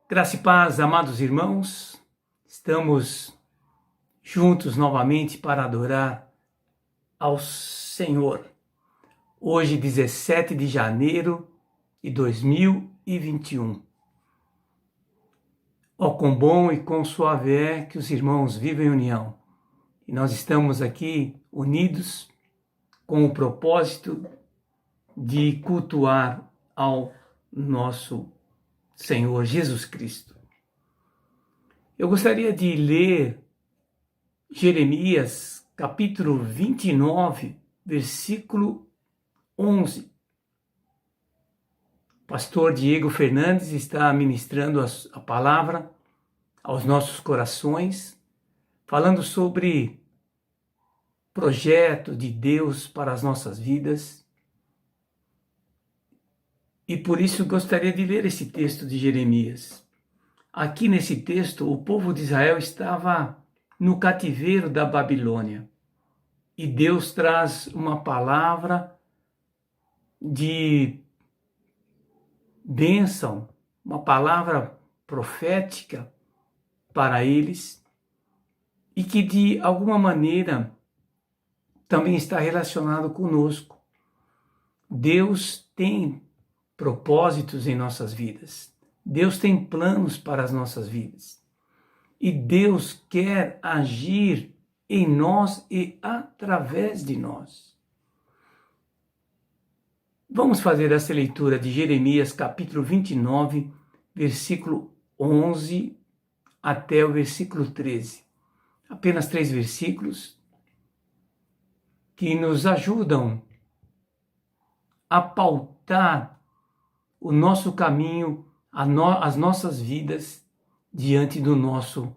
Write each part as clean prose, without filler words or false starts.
Graça e paz, amados irmãos, estamos juntos novamente para adorar ao Senhor. Hoje, 17 de janeiro de 2021. Ó, quão bom e quão suave é que os irmãos vivem em união. E nós estamos aqui unidos com o propósito de cultuar ao nosso Senhor Jesus Cristo. Eu gostaria de ler Jeremias, capítulo 29, versículo 11. O pastor Diego Fernandes está ministrando a palavra aos nossos corações, falando sobre projeto de Deus para as nossas vidas. E por isso gostaria de ler esse texto de Jeremias. Aqui nesse texto, o povo de Israel estava no cativeiro da Babilônia. E Deus traz uma palavra de bênção, uma palavra profética para eles e que de alguma maneira também está relacionado conosco. Deus tem propósitos em nossas vidas. Deus tem planos para as nossas vidas. E Deus quer agir em nós e através de nós. Vamos fazer essa leitura de Jeremias, capítulo 29, versículo 11 até o versículo 13. Apenas 3 versículos que nos ajudam a pautar o nosso caminho, as nossas vidas diante do nosso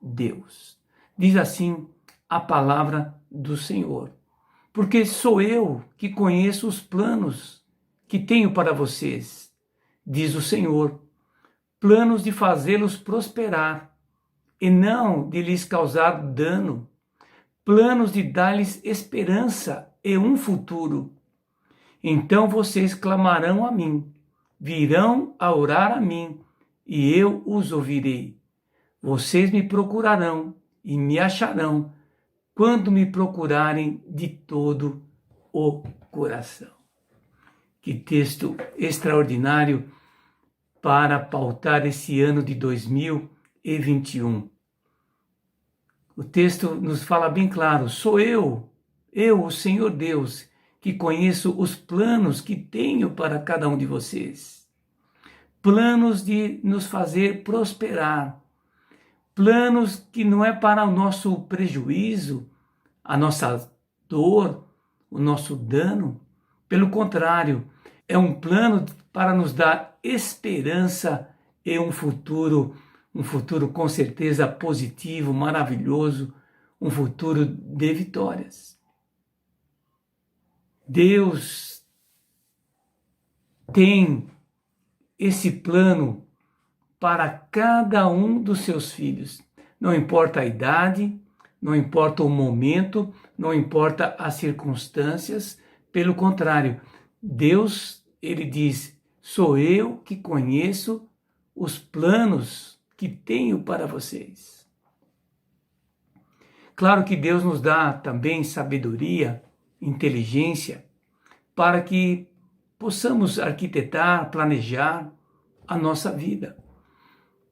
Deus. Diz assim a palavra do Senhor: porque sou eu que conheço os planos que tenho para vocês, diz o Senhor, planos de fazê-los prosperar e não de lhes causar dano, planos de dar-lhes esperança e um futuro. Então vocês clamarão a mim, virão a orar a mim, e eu os ouvirei. Vocês me procurarão e me acharão quando me procurarem de todo o coração. Que texto extraordinário para pautar esse ano de 2021. O texto nos fala bem claro: sou eu, o Senhor Deus, que conheço os planos que tenho para cada um de vocês. Planos de nos fazer prosperar. Planos que não é para o nosso prejuízo, a nossa dor, o nosso dano. Pelo contrário, é um plano para nos dar esperança e um futuro com certeza positivo, maravilhoso, um futuro de vitórias. Deus tem esse plano para cada um dos seus filhos. Não importa a idade, não importa o momento, não importa as circunstâncias. Pelo contrário, Deus, ele diz: sou eu que conheço os planos que tenho para vocês. Claro que Deus nos dá também sabedoria, inteligência, para que possamos arquitetar, planejar a nossa vida.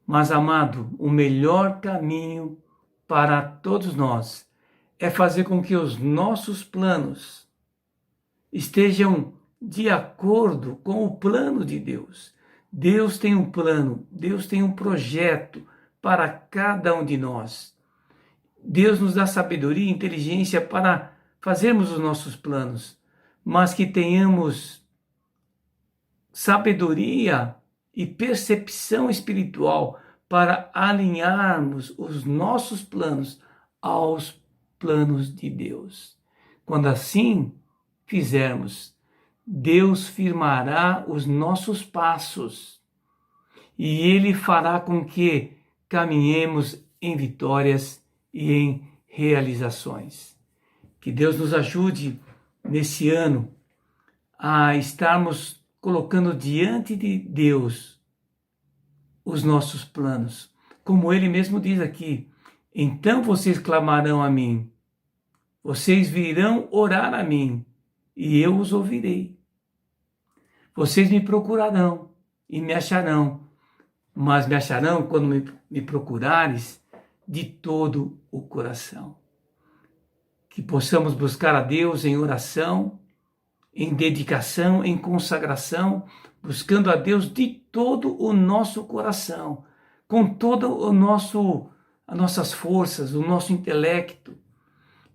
Mas, amado, o melhor caminho para todos nós é fazer com que os nossos planos estejam de acordo com o plano de Deus. Deus tem um plano, Deus tem um projeto para cada um de nós. Deus nos dá sabedoria e inteligência para fazermos os nossos planos, mas que tenhamos sabedoria e percepção espiritual para alinharmos os nossos planos aos planos de Deus. Quando assim fizermos, Deus firmará os nossos passos e Ele fará com que caminhemos em vitórias e em realizações. Que Deus nos ajude nesse ano a estarmos colocando diante de Deus os nossos planos. Como ele mesmo diz aqui, então vocês clamarão a mim, vocês virão orar a mim, e eu os ouvirei. Vocês me procurarão e me acharão, mas me acharão quando me procurares de todo o coração. Que possamos buscar a Deus em oração, em dedicação, em consagração, buscando a Deus de todo o nosso coração, com todo as nossas forças, o nosso intelecto,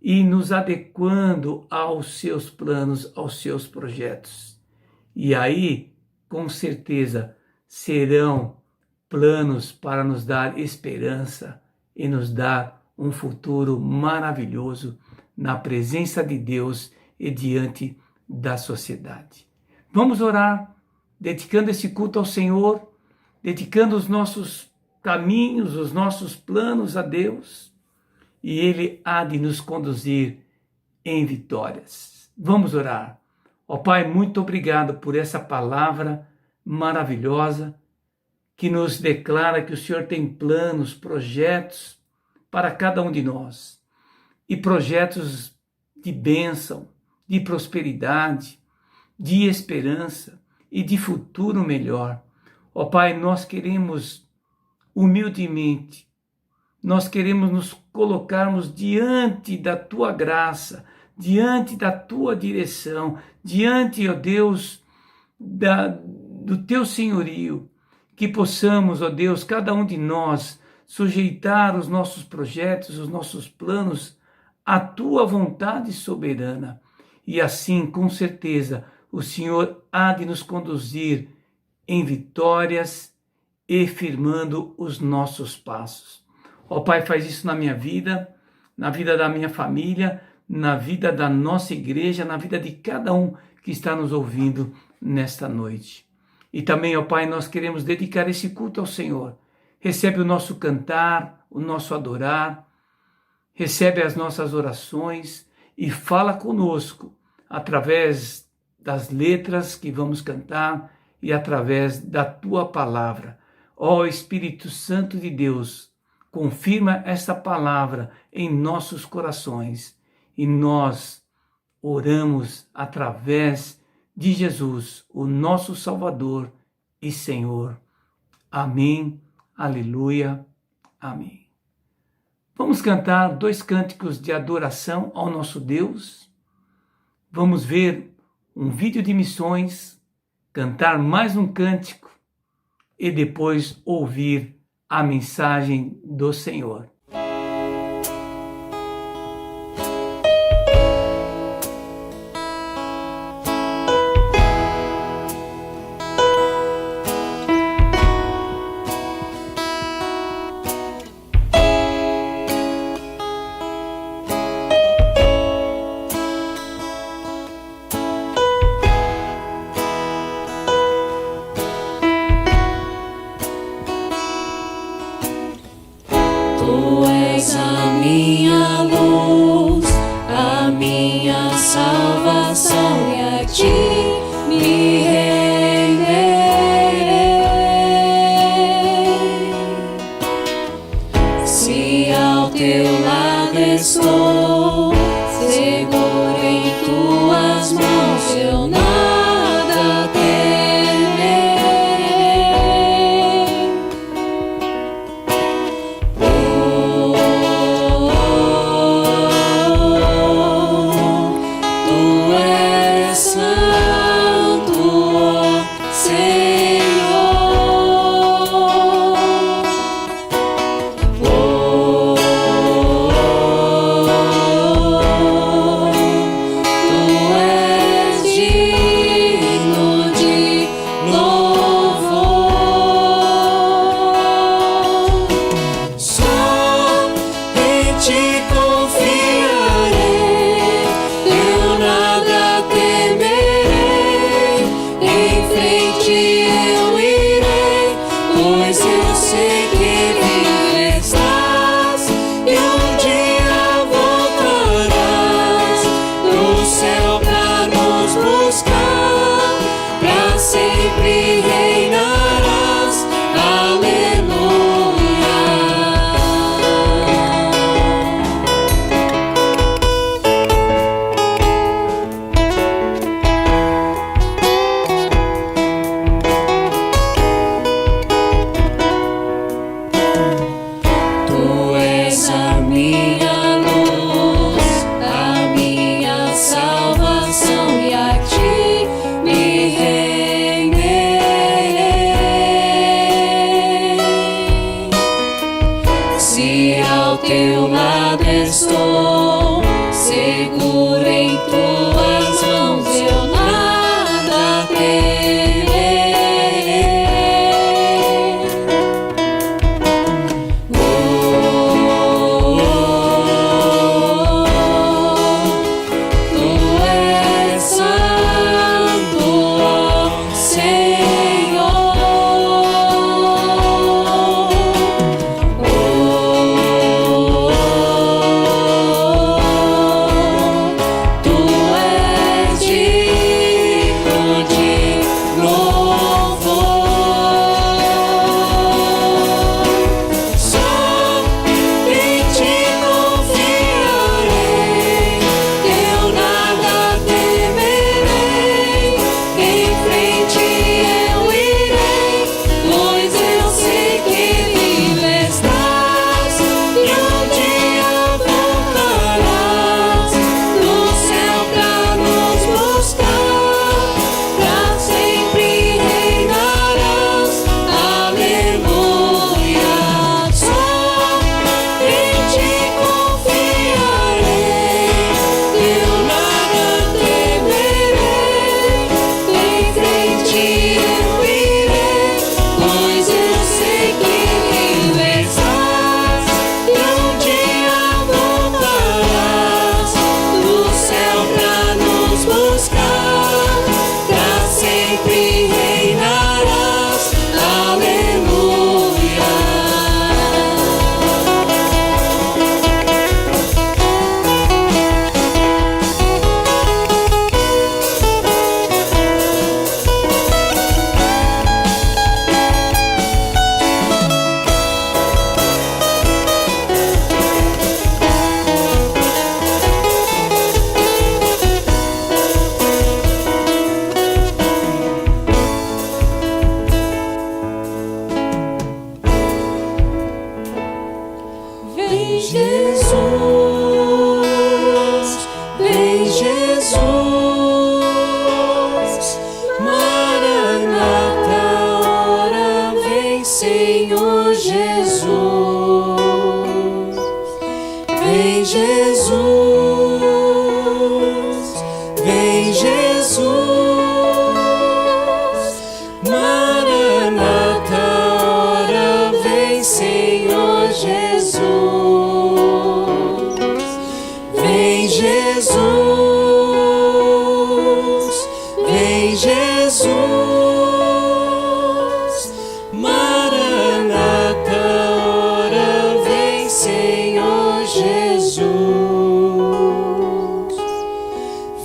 e nos adequando aos seus planos, aos seus projetos. E aí, com certeza, serão planos para nos dar esperança e nos dar um futuro maravilhoso na presença de Deus e diante da sociedade. Vamos orar, dedicando esse culto ao Senhor, dedicando os nossos caminhos, os nossos planos a Deus, e Ele há de nos conduzir em vitórias. Vamos orar. Ó Pai, muito obrigado por essa palavra maravilhosa que nos declara que o Senhor tem planos, projetos para cada um de nós, e projetos de bênção, de prosperidade, de esperança e de futuro melhor. Ó Pai, nós queremos humildemente, nós queremos nos colocarmos diante da Tua graça, diante da Tua direção, diante, ó Deus, do Teu senhorio, que possamos, ó Deus, cada um de nós, sujeitar os nossos projetos, os nossos planos à Tua vontade soberana. E assim, com certeza, o Senhor há de nos conduzir em vitórias e firmando os nossos passos. Ó Pai, faz isso na minha vida, na vida da minha família, na vida da nossa igreja, na vida de cada um que está nos ouvindo nesta noite. E também, ó Pai, nós queremos dedicar esse culto ao Senhor. Recebe o nosso cantar, o nosso adorar, recebe as nossas orações e fala conosco através das letras que vamos cantar e através da Tua palavra. Ó Espírito Santo de Deus, confirma esta palavra em nossos corações e nós oramos através de Jesus, o nosso Salvador e Senhor. Amém, aleluia, amém. Vamos cantar 2 cânticos de adoração ao nosso Deus. Vamos ver um vídeo de missões, cantar mais um cântico e depois ouvir a mensagem do Senhor. Tu és a minha luz, a minha salvação, e a ti me renderei. Se ao teu lado estou, seguro em tuas mãos, eu nada temerei. Tu és santo, ó Senhor. Tu és digno de louvor. Só em ti confiarei, eu nada temerei. Em frente eu irei, pois eu sei que vivo estás e um dia voltarás do céu pra nos buscar, pra sempre reinarás. Aleluia. teu lado estou, seguro em tuas mãos, eu nada temerei. Tu és santo, ó Senhor. Tu és digno de louvor. Só em ti confiarei, eu nada temerei. Em frente eu irei, pois eu sei que vivo estás, e um dia voltarás do céu pra nos buscar, pra sempre reinarás. Aleluia. Só em ti confiarei, eu nada temerei. Em frente eu irei, pois eu sei que vivo estás, e um dia voltarás do céu pra nos buscar, pra sempre reinarás. Aleluia. Vem Jesus, vem Jesus, Maranata, ora vem Senhor Jesus. Vem Jesus, vem Jesus, Maranata, ora vem Senhor Jesus. Vem Jesus, vem Jesus, Maranata, ora vem Senhor Jesus.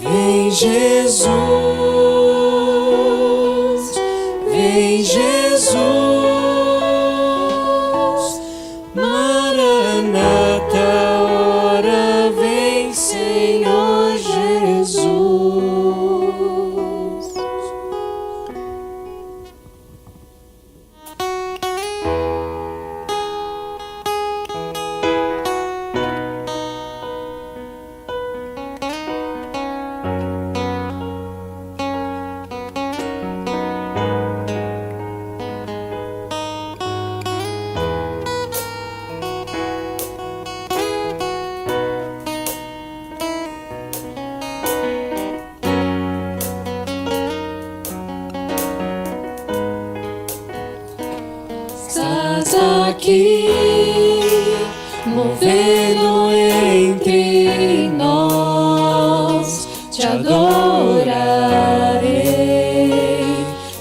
Vem Jesus, vem Jesus, Maranata, ora vem Senhor Jesus. Estás aqui, movendo entre nós. Te adorarei,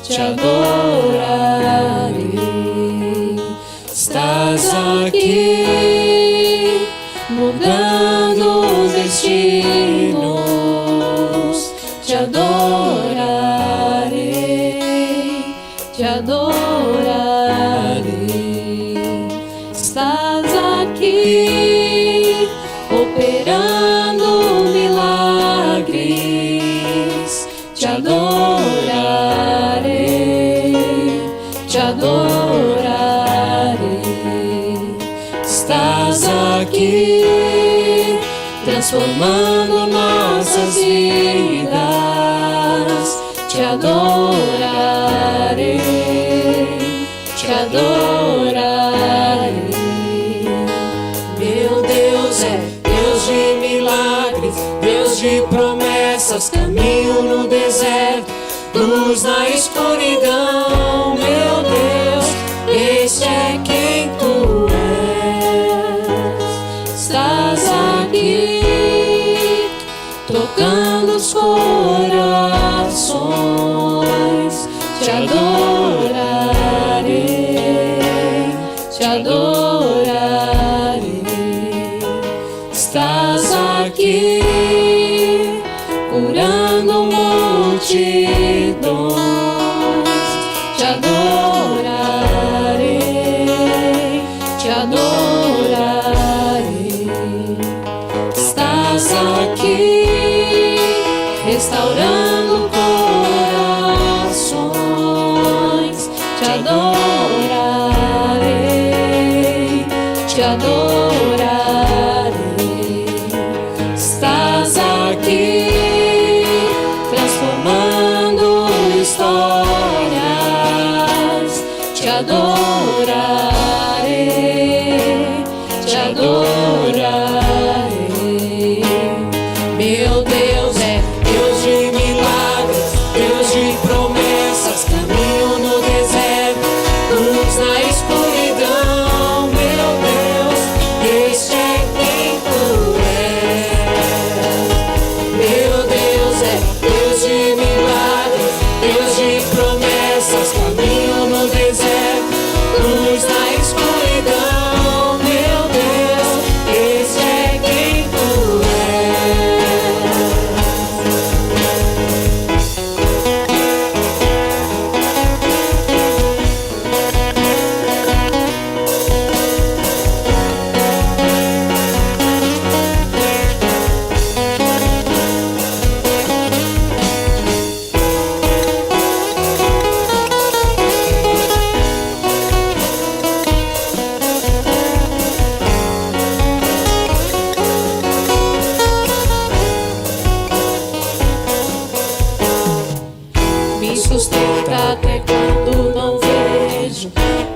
te adorarei. Estás aqui, mudando destinos. Te adorarei, te adorarei. Estás aqui, operando milagres. Te adorarei, te adorarei. Estás aqui, transformando nossas vidas. Te adorarei, te adorarei. Meu luz na escuridão, meu Deus, este é quem tu és. Estás aqui, tocando os corações, te adorarei, te adorarei. Estás aqui, curando multidões, te adorarei, te adorarei. Estás aqui, restaurando corações, te adorarei, te adorarei. Estás aqui, transformando histórias, te adorarei, te adorarei. Meu Deus é Deus de milagres, Deus de promessas, caminho no deserto, luz na escuridão. Meu Deus, este é quem tu és. Meu Deus é Deus de milagres, Deus de promessas, caminho no deserto, luz na escuridão. Meu Deus, este é quem tu me sustenta até quando não vejo,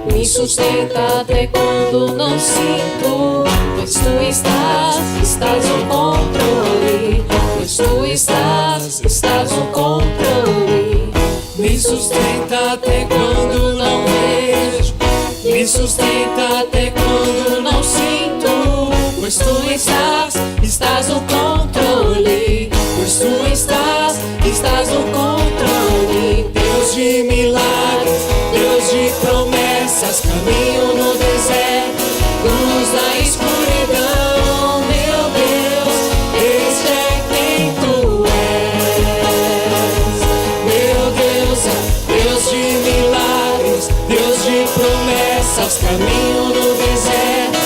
me sustenta até quando não sinto, pois tu estás no controle, pois tu estás no controle. Me sustenta até quando não vejo, me sustenta até quando não sinto, pois tu estás no controle, pois tu estás no controle. Deus de milagres, Deus de promessas, caminho no deserto, luz na escuridão. Meu Deus, este é quem tu és. Meu Deus é Deus de milagres, Deus de promessas, caminho no deserto,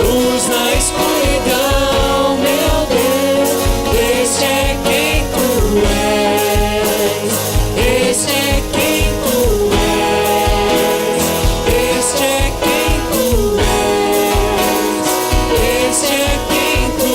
luz na escuridão. Meu Deus, este é quem tu és. Este é quem tu és. Este é quem tu és. Este é quem tu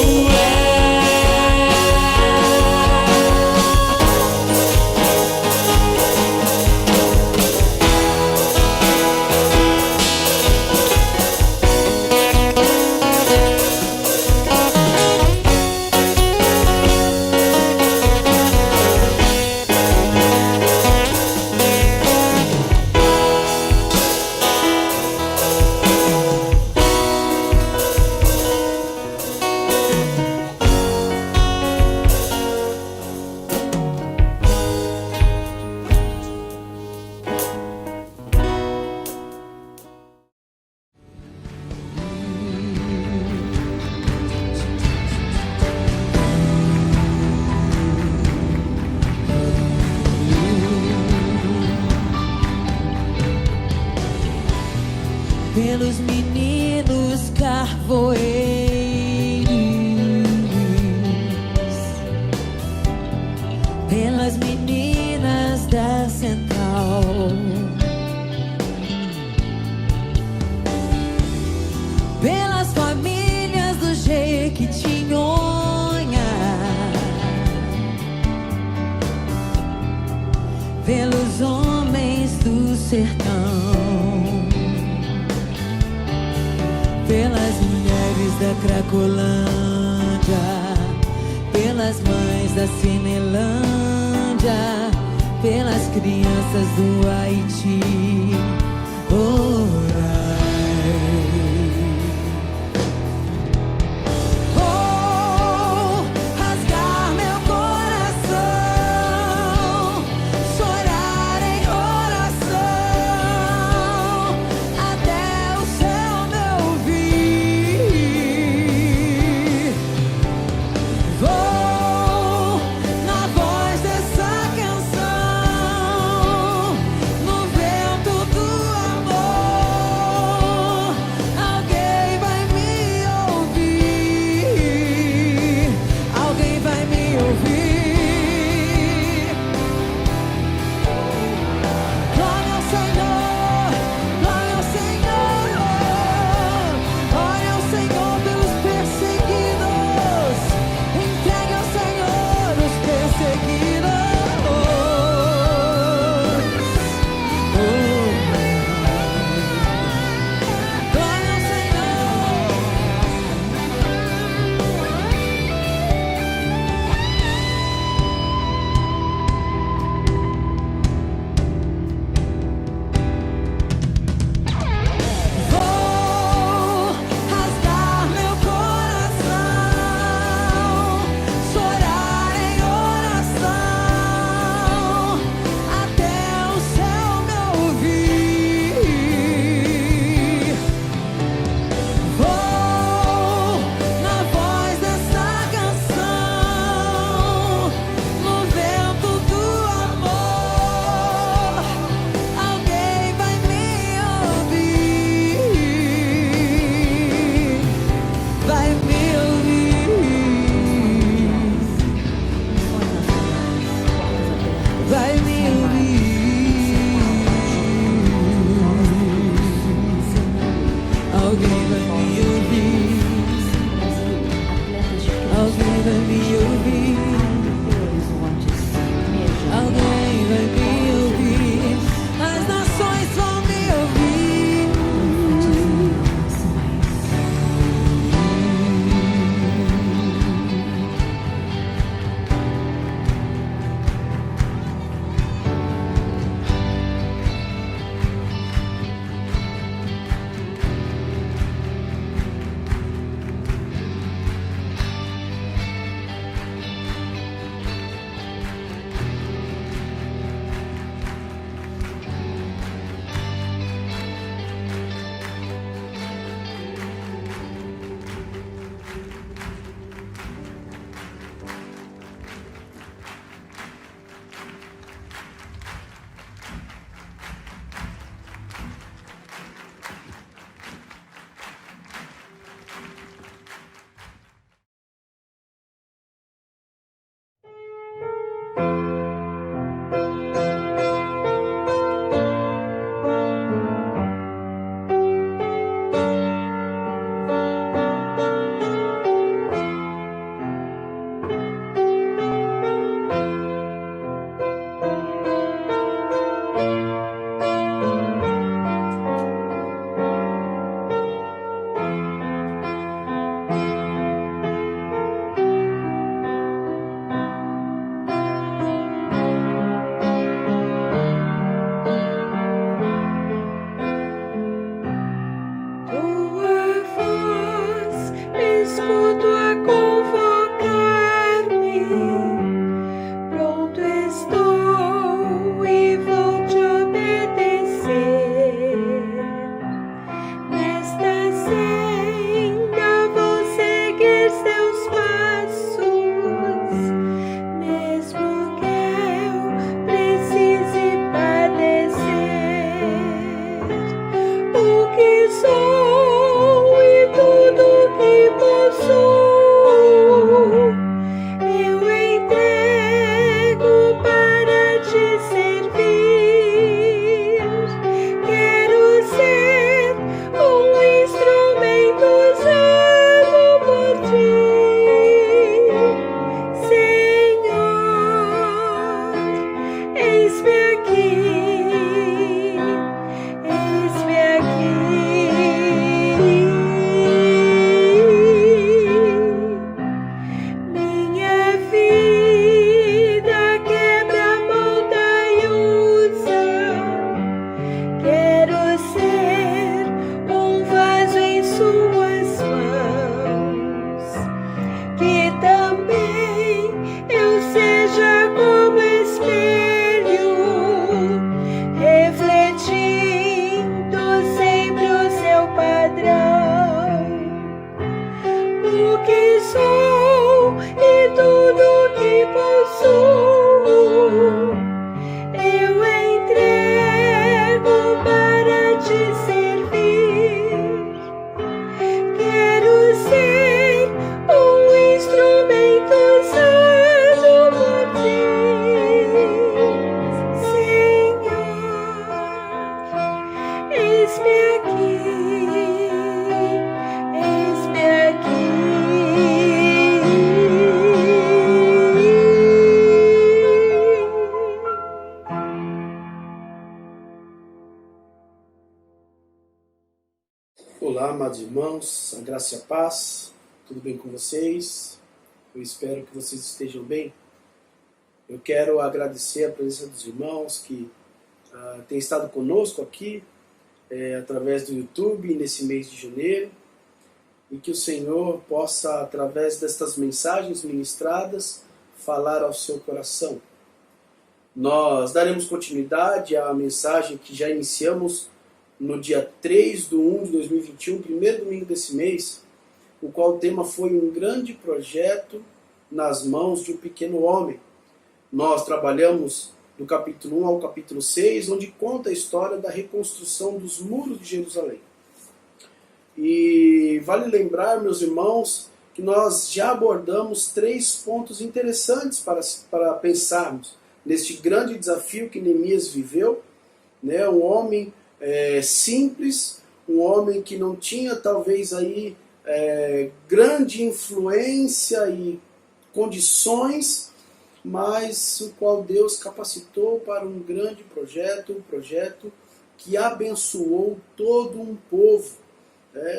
pelos meninos carvoeiros, pelas meninas da Central, pelas famílias do Jequitinhonha, pelos homens do sertão, pelas mulheres da Cracolândia, pelas mães da Cinelândia, pelas crianças do Haiti. Orai. Vou rasgar meu coração, chorar em oração, até o céu me ouvir. Vou na voz dessa canção, no vento do amor, alguém vai me ouvir, alguém vai me ouvir. Clame ao Senhor, clame ao Senhor, ore ao Senhor pelos perseguidos, entregue ao Senhor os perseguidos. Clame ao Senhor. Vou rasgar meu coração, chorar em oração, até o céu me ouvir. Vou na voz dessa canção, no vento do amor, alguém vai me ouvir, vai me ouvir, vai me ouvir, alguém vai me ouvir, alguém vai me ouvir, alguém vai me ouvir, as nações vão me ouvir. Olá, amados irmãos, a graça e a paz, tudo bem com vocês? Eu espero que vocês estejam bem. Eu quero agradecer a presença dos irmãos que têm estado conosco aqui, através do YouTube, nesse mês de janeiro, e que o Senhor possa, através destas mensagens ministradas, falar ao seu coração. Nós daremos continuidade à mensagem que já iniciamos no dia 3/1 de 2021, primeiro domingo desse mês, o qual o tema foi um grande projeto nas mãos de um pequeno homem. Nós trabalhamos do capítulo 1 ao capítulo 6, onde conta a história da reconstrução dos muros de Jerusalém. E vale lembrar, meus irmãos, que nós já abordamos 3 pontos interessantes para pensarmos neste grande desafio que Neemias viveu, né? Um homem simples, um homem que não tinha talvez aí grande influência e condições, mas o qual Deus capacitou para um grande projeto, um projeto que abençoou todo um povo,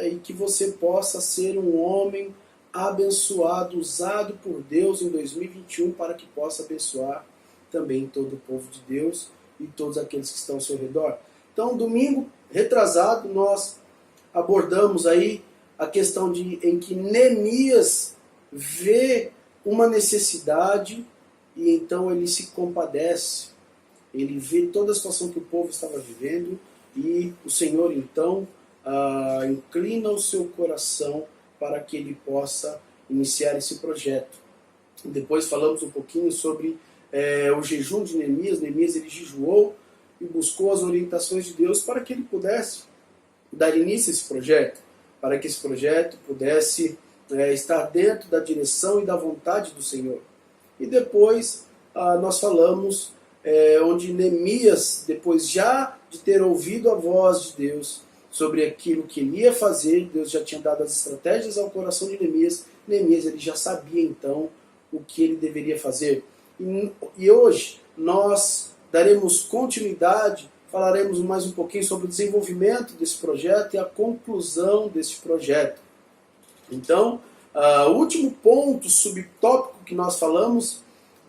e que você possa ser um homem abençoado, usado por Deus em 2021 para que possa abençoar também todo o povo de Deus e todos aqueles que estão ao seu redor. Então, domingo retrasado, nós abordamos aí a questão em que Neemias vê uma necessidade e então ele se compadece. Ele vê toda a situação que o povo estava vivendo e o Senhor então inclina o seu coração para que ele possa iniciar esse projeto. Depois falamos um pouquinho sobre o jejum de Neemias. Neemias ele jejuou e buscou as orientações de Deus para que ele pudesse dar início a esse projeto, para que esse projeto pudesse estar dentro da direção e da vontade do Senhor. E depois nós falamos onde Neemias, depois já de ter ouvido a voz de Deus sobre aquilo que ele ia fazer, Deus já tinha dado as estratégias ao coração de Neemias. Neemias ele já sabia então o que ele deveria fazer. E hoje nós daremos continuidade, falaremos mais um pouquinho sobre o desenvolvimento desse projeto e a conclusão desse projeto. Então, o último ponto, subtópico que nós falamos,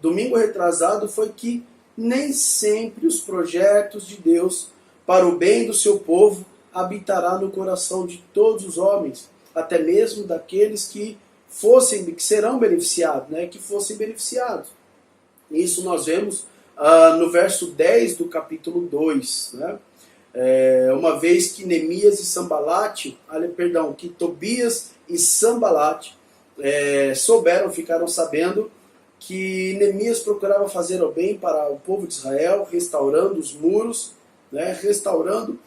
domingo retrasado, foi que nem sempre os projetos de Deus para o bem do seu povo habitará no coração de todos os homens, até mesmo daqueles que serão beneficiados, que fossem beneficiados. Isso nós vemos no verso 10 do capítulo 2, uma vez que Neemias e Sambalate, que Tobias e Sambalate ficaram sabendo que Neemias procurava fazer o bem para o povo de Israel, restaurando os muros, restaurando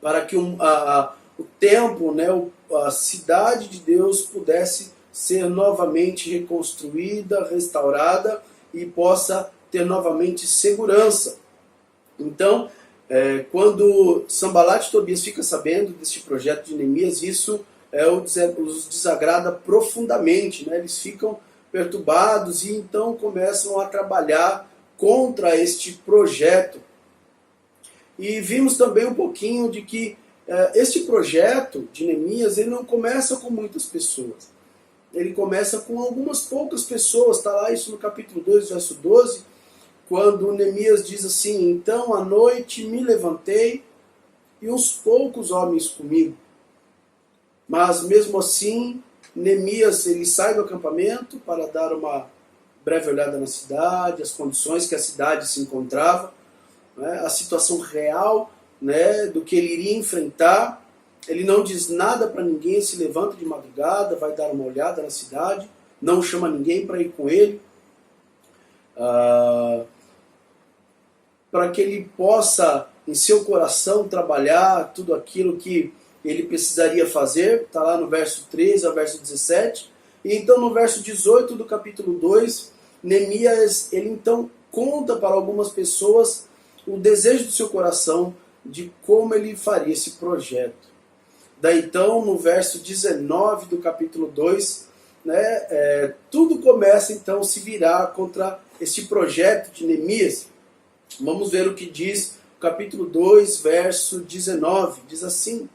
para que o templo, a cidade de Deus pudesse ser novamente reconstruída, restaurada e possa ter novamente segurança. Então, quando Sambalate e Tobias ficam sabendo deste projeto de Neemias, isso os desagrada profundamente, eles ficam perturbados e então começam a trabalhar contra este projeto. E vimos também um pouquinho de que este projeto de Neemias ele não começa com muitas pessoas. Ele começa com algumas poucas pessoas. Está lá isso no capítulo 2, verso 12, quando Neemias diz assim: então à noite me levantei e uns poucos homens comigo. Mas mesmo assim, Neemias ele sai do acampamento para dar uma breve olhada na cidade, as condições que a cidade se encontrava, a situação real do que ele iria enfrentar. Ele não diz nada para ninguém, se levanta de madrugada, vai dar uma olhada na cidade, não chama ninguém para ir com ele, para que ele possa, em seu coração, trabalhar tudo aquilo que ele precisaria fazer. Está lá no verso 13 ao verso 17. E então no verso 18 do capítulo 2, Neemias, ele então conta para algumas pessoas o desejo do seu coração de como ele faria esse projeto. Daí então, no verso 19 do capítulo 2, tudo começa então a se virar contra esse projeto de Neemias. Vamos ver o que diz o capítulo 2, verso 19. Diz assim: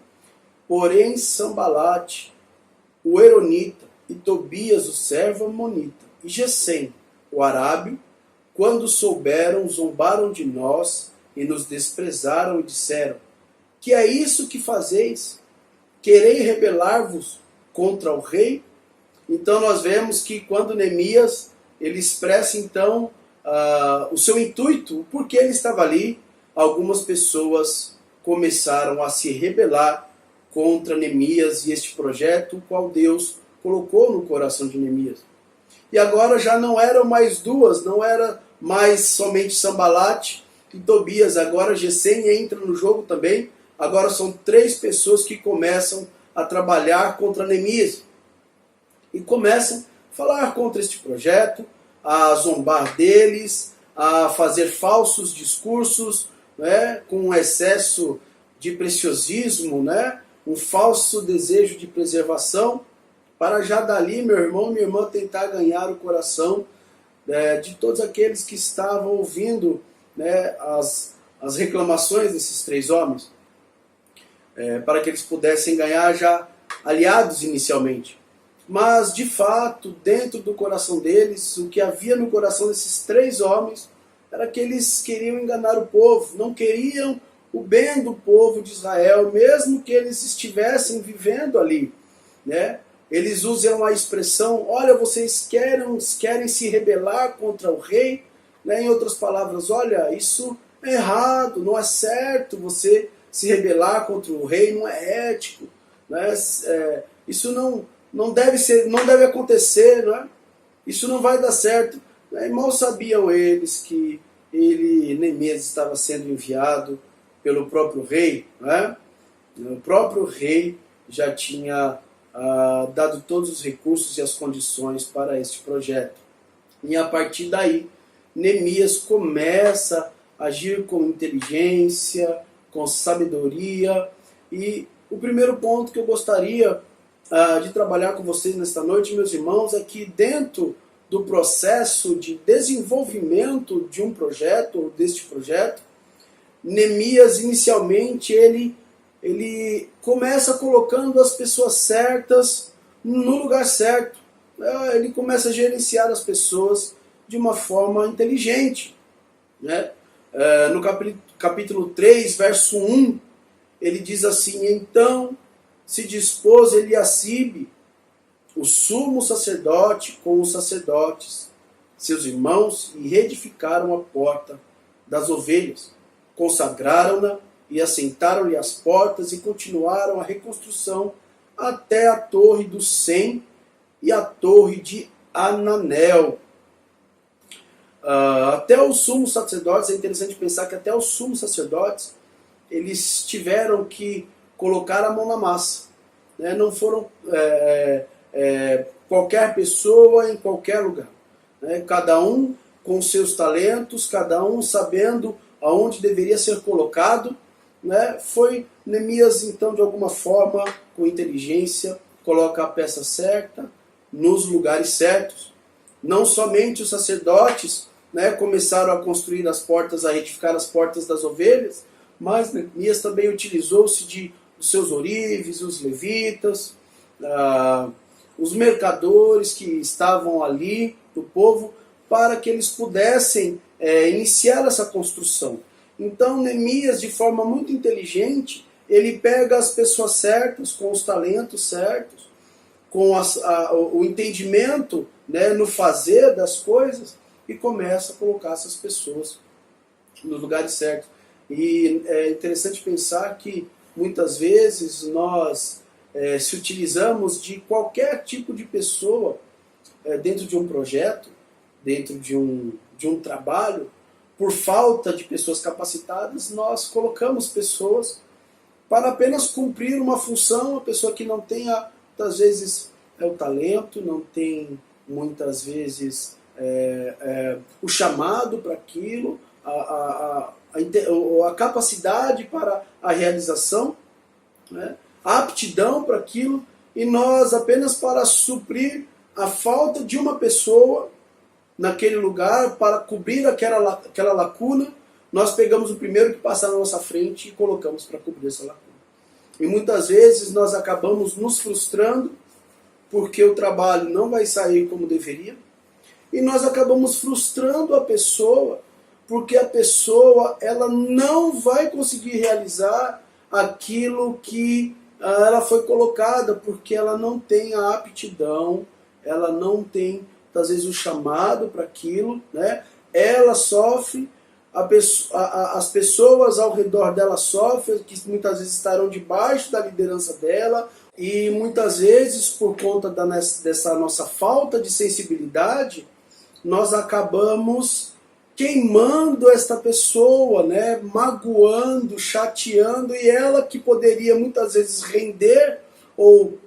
Porém Sambalate, o Eronita, e Tobias, o servo amonita, e Gesem, o arábio, quando souberam, zombaram de nós e nos desprezaram e disseram: que é isso que fazeis? Querei rebelar-vos contra o rei? Então nós vemos que quando Neemias ele expressa então o seu intuito, o porquê ele estava ali, algumas pessoas começaram a se rebelar contra Neemias e este projeto, o qual Deus colocou no coração de Neemias. E agora já não eram mais duas, não era mais somente Sambalate e Tobias, agora Gesem entra no jogo também. Agora são 3 pessoas que começam a trabalhar contra Neemias e começam a falar contra este projeto, a zombar deles, a fazer falsos discursos, né, com um excesso de preciosismo, né, um falso desejo de preservação, para já dali, meu irmão e minha irmã, tentar ganhar o coração de todos aqueles que estavam ouvindo, né, as reclamações desses 3 homens, para que eles pudessem ganhar já aliados inicialmente. Mas, de fato, dentro do coração deles, o que havia no coração desses 3 homens era que eles queriam enganar o povo, não queriam o bem do povo de Israel, mesmo que eles estivessem vivendo ali, né? Eles usam a expressão: olha, vocês querem se rebelar contra o rei, né? Em outras palavras, olha, isso é errado, não é certo você se rebelar contra o rei, não é ético, né? Isso não deve acontecer, né? Isso não vai dar certo. E mal sabiam eles que Neemias estava sendo enviado pelo próprio rei, né? O próprio rei já tinha dado todos os recursos e as condições para este projeto. E a partir daí, Neemias começa a agir com inteligência, com sabedoria. E o primeiro ponto que eu gostaria de trabalhar com vocês nesta noite, meus irmãos, é que dentro do processo de desenvolvimento de um projeto, ou deste projeto, Neemias inicialmente ele começa colocando as pessoas certas no lugar certo. Ele começa a gerenciar as pessoas de uma forma inteligente, né? No capítulo 3, verso 1, ele diz assim: então se dispôs Eliacibe, o sumo sacerdote, com os sacerdotes, seus irmãos, e reedificaram a porta das ovelhas, consagraram-na e assentaram-lhe as portas e continuaram a reconstrução até a torre do Sem e a torre de Ananel. Até os sumos sacerdotes, é interessante pensar que até os sumos sacerdotes, eles tiveram que colocar a mão na massa, né? Não foram qualquer pessoa em qualquer lugar, né? Cada um com seus talentos, cada um sabendo aonde deveria ser colocado, né? Foi Neemias, então, de alguma forma, com inteligência, coloca a peça certa nos lugares certos. Não somente os sacerdotes, né, começaram a construir as portas, a retificar as portas das ovelhas, mas Neemias também utilizou-se dos seus ourives, os levitas, os mercadores que estavam ali, do povo, para que eles pudessem iniciar essa construção. Então Neemias, de forma muito inteligente, ele pega as pessoas certas, com os talentos certos, com o entendimento, né, no fazer das coisas, e começa a colocar essas pessoas nos lugares certos. E é interessante pensar que muitas vezes nós se utilizamos de qualquer tipo de pessoa dentro de um projeto, dentro de um trabalho. Por falta de pessoas capacitadas, nós colocamos pessoas para apenas cumprir uma função, a pessoa que não tem, muitas vezes, o talento, não tem, muitas vezes, o chamado para aquilo, a capacidade para a realização, né? A aptidão para aquilo, e nós, apenas para suprir a falta de uma pessoa naquele lugar, para cobrir aquela lacuna, nós pegamos o primeiro que passar na nossa frente e colocamos para cobrir essa lacuna. E muitas vezes nós acabamos nos frustrando porque o trabalho não vai sair como deveria. E nós acabamos frustrando a pessoa porque a pessoa ela não vai conseguir realizar aquilo que ela foi colocada, porque ela não tem a aptidão, ela não tem, às vezes, o chamado para aquilo, né? Ela sofre, as pessoas ao redor dela sofrem, que muitas vezes estarão debaixo da liderança dela, e muitas vezes, por conta dessa nossa falta de sensibilidade, nós acabamos queimando esta pessoa, né? Magoando, chateando, e ela que poderia muitas vezes render ou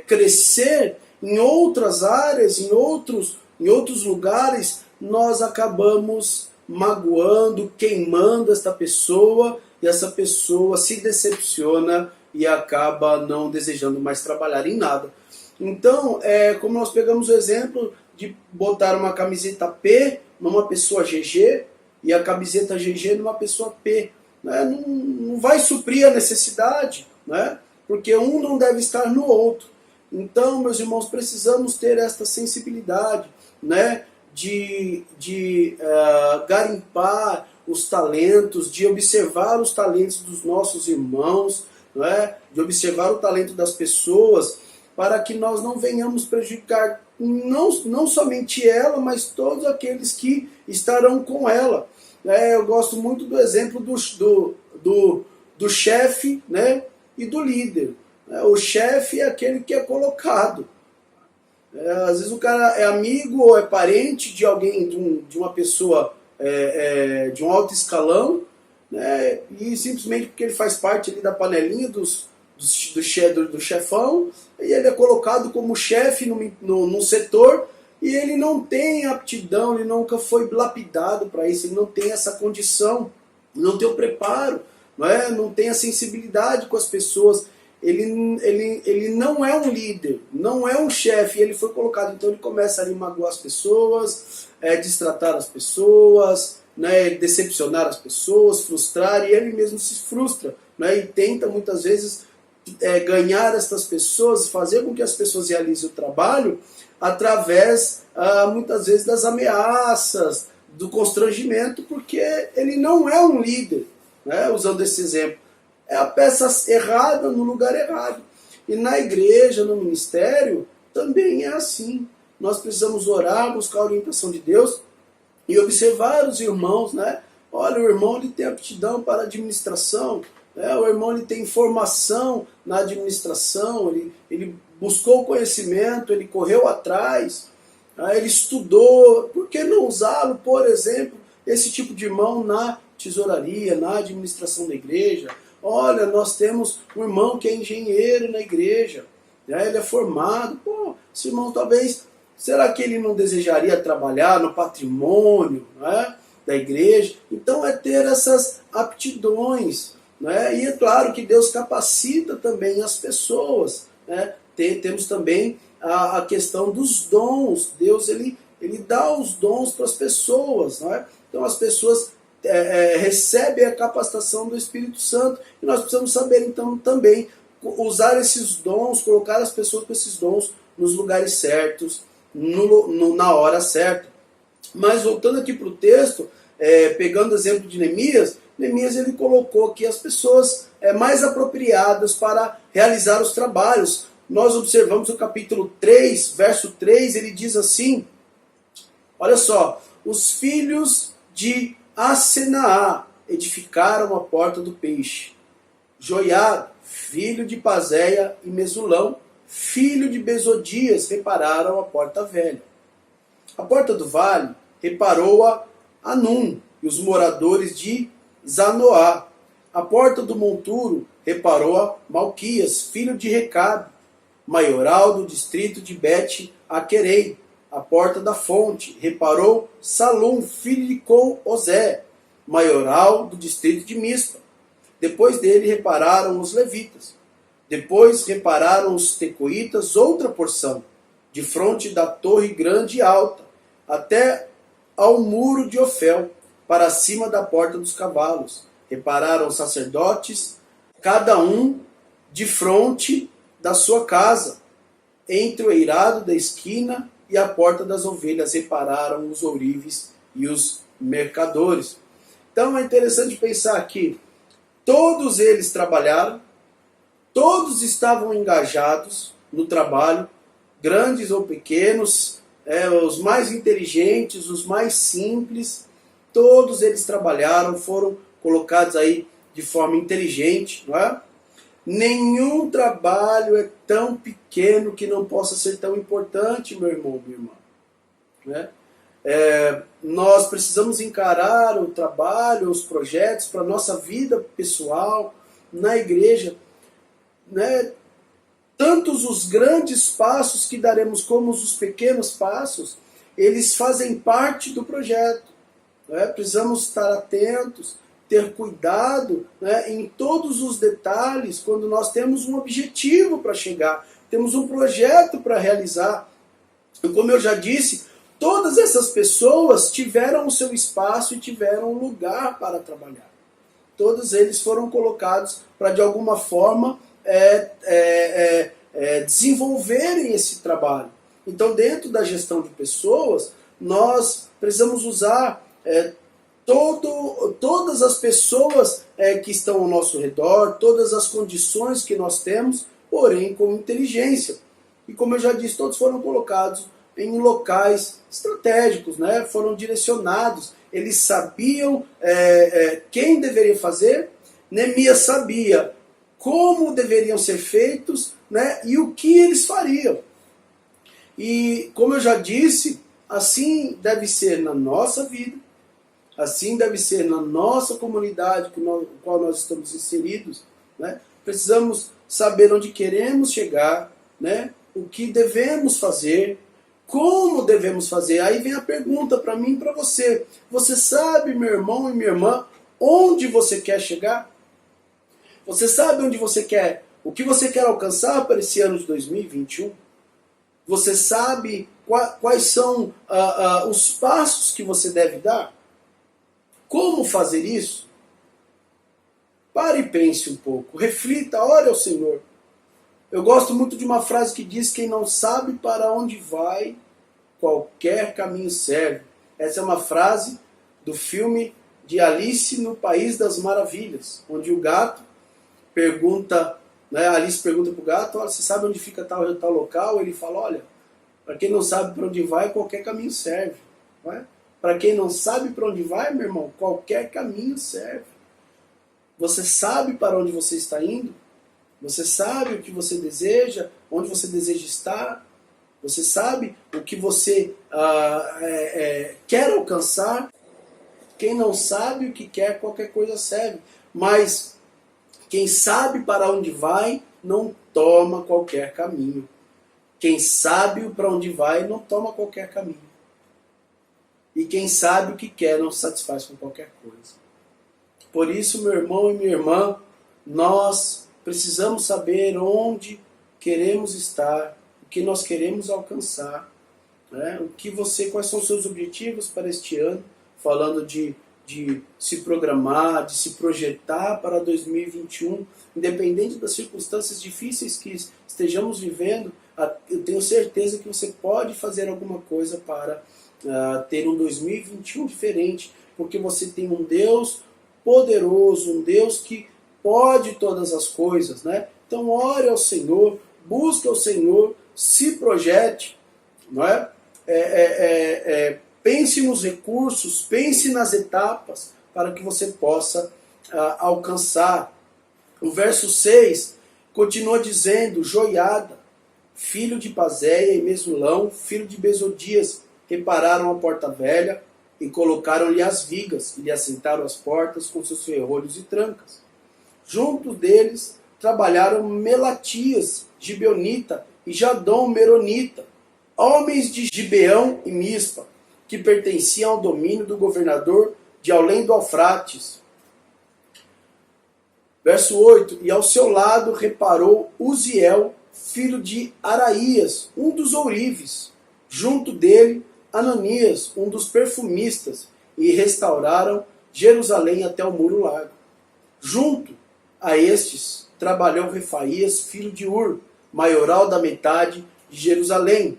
crescer em outras áreas, em outros lugares, nós acabamos magoando, queimando esta pessoa, e essa pessoa se decepciona e acaba não desejando mais trabalhar em nada. Então, como nós pegamos o exemplo de botar uma camiseta P numa pessoa GG e a camiseta GG numa pessoa P, né? Não vai suprir a necessidade, né? Porque um não deve estar no outro. Então, meus irmãos, precisamos ter esta sensibilidade, né? de garimpar os talentos, de observar os talentos dos nossos irmãos, né? De observar o talento das pessoas, para que nós não venhamos prejudicar não somente ela, mas todos aqueles que estarão com ela. Eu gosto muito do exemplo do chefe, né? E do líder. O chefe é aquele que é colocado. Às vezes o cara é amigo ou é parente de alguém, de uma pessoa de um alto escalão, né? E simplesmente porque ele faz parte ali da panelinha do chefão, e ele é colocado como chefe num setor, e ele não tem aptidão, ele nunca foi lapidado para isso, ele não tem essa condição, não tem o preparo, não tem a sensibilidade com as pessoas, ele não é um líder, não é um chefe, ele foi colocado, então ele começa a magoar as pessoas, destratar as pessoas, né, decepcionar as pessoas, frustrar, e ele mesmo se frustra, né, e tenta muitas vezes ganhar estas pessoas, fazer com que as pessoas realizem o trabalho através, muitas vezes, das ameaças, do constrangimento, porque ele não é um líder, né, usando esse exemplo. É a peça errada no lugar errado. E na igreja, no ministério, também é assim. Nós precisamos orar, buscar a orientação de Deus e observar os irmãos, né? Olha, o irmão ele tem aptidão para a administração, o irmão ele tem formação na administração, ele buscou conhecimento, ele correu atrás, ele estudou. Por que não usá-lo, por exemplo, esse tipo de irmão na tesouraria, na administração da igreja? Olha, nós temos um irmão que é engenheiro na igreja, né? Ele é formado. Pô, esse irmão talvez, será que ele não desejaria trabalhar no patrimônio, né, da igreja? Então é ter essas aptidões, né? E é claro que Deus capacita também as pessoas, né? Temos também a questão dos dons. Deus ele dá os dons para as pessoas, né? Então as pessoas recebem a capacitação do Espírito Santo, e nós precisamos saber então também usar esses dons, colocar as pessoas com esses dons nos lugares certos, na hora certa. Mas voltando aqui para o texto, pegando o exemplo de Neemias ele colocou aqui as pessoas mais apropriadas para realizar os trabalhos. Nós observamos no capítulo 3, verso 3, ele diz assim, olha só, os filhos de Asenaá edificaram a porta do peixe. Joiada, filho de Pazéia e Mesulão, filho de Bezodias, repararam a porta velha. A porta do vale reparou-a Anum e os moradores de Zanoá. A porta do monturo reparou-a Malquias, filho de Recabe, maioral do distrito de Bet-Aquerei. A porta da fonte reparou Salum, filho de Com-Ozé, maioral do distrito de Mispa. Depois dele repararam os levitas. Depois repararam os tecoitas outra porção, de fronte da torre grande e alta, até ao muro de Ofel, para cima da porta dos cavalos. Repararam os sacerdotes cada um de frente da sua casa, entre o eirado da esquina e a porta das ovelhas, repararam os ourives e os mercadores. Então é interessante pensar que todos eles trabalharam, todos estavam engajados no trabalho, grandes ou pequenos, os mais inteligentes, os mais simples, todos eles trabalharam, foram colocados aí de forma inteligente, não é? Nenhum trabalho é tão pequeno que não possa ser tão importante, meu irmão, minha irmã. Né? Nós precisamos encarar o trabalho, os projetos para a nossa vida pessoal, na igreja, né? Tantos os grandes passos que daremos como os pequenos passos, eles fazem parte do projeto. Né? Precisamos estar atentos, ter cuidado, né, em todos os detalhes, quando nós temos um objetivo para chegar, temos um projeto para realizar. E como eu já disse, todas essas pessoas tiveram o seu espaço e tiveram um lugar para trabalhar. Todos eles foram colocados para, de alguma forma, desenvolverem esse trabalho. Então, dentro da gestão de pessoas, nós precisamos usar todas as pessoas que estão ao nosso redor, todas as condições que nós temos, porém com inteligência. E como eu já disse, todos foram colocados em locais estratégicos, né? Foram direcionados, eles sabiam quem deveria fazer, Neemias sabia como deveriam ser feitos, né? E o que eles fariam. E como eu já disse, assim deve ser na nossa vida, assim deve ser na nossa comunidade com a qual nós estamos inseridos. Né? Precisamos saber onde queremos chegar, né? O que devemos fazer, como devemos fazer. Aí vem a pergunta para mim e para você. Você sabe, meu irmão e minha irmã, onde você quer chegar? Você sabe onde você quer, o que você quer alcançar para esse ano de 2021? Você sabe quais são os passos que você deve dar? Como fazer isso? Pare e pense um pouco, reflita, ore ao Senhor. Eu gosto muito de uma frase que diz: quem não sabe para onde vai, qualquer caminho serve. Essa é uma frase do filme de Alice no País das Maravilhas, onde o gato pergunta, né, Alice pergunta para o gato: olha, você sabe onde fica tal local? Ele fala: olha, para quem não sabe para onde vai, qualquer caminho serve. Não é? Para quem não sabe para onde vai, meu irmão, qualquer caminho serve. Você sabe para onde você está indo? Você sabe o que você deseja? Onde você deseja estar? Você sabe o que você quer alcançar? Quem não sabe o que quer, qualquer coisa serve. Mas quem sabe para onde vai, não toma qualquer caminho. Quem sabe para onde vai, não toma qualquer caminho. E quem sabe o que quer não se satisfaz com qualquer coisa. Por isso, meu irmão e minha irmã, nós precisamos saber onde queremos estar, o que nós queremos alcançar, né? Quais são os seus objetivos para este ano, falando de se programar, de se projetar para 2021, independente das circunstâncias difíceis que estejamos vivendo, eu tenho certeza que você pode fazer alguma coisa para ter um 2021 diferente, porque você tem um Deus poderoso, um Deus que pode todas as coisas, né? Então ore ao Senhor, busque ao Senhor, se projete, não é? Pense nos recursos, pense nas etapas para que você possa alcançar. O verso 6 continua dizendo: Joiada, filho de Pazéia e Mesulão, filho de Bezodias, repararam a porta velha e colocaram-lhe as vigas e lhe assentaram as portas com seus ferrolhos e trancas. Junto deles trabalharam Melatias, Gibeonita, e Jadom, Meronita, homens de Gibeão e Mispa, que pertenciam ao domínio do governador de além do Eufrates. Verso 8: E ao seu lado reparou Uziel, filho de Araías, um dos ourives. Junto dele, Ananias, um dos perfumistas, e restauraram Jerusalém até o muro largo. Junto, a estes trabalhou Refaías, filho de Ur, maioral da metade de Jerusalém.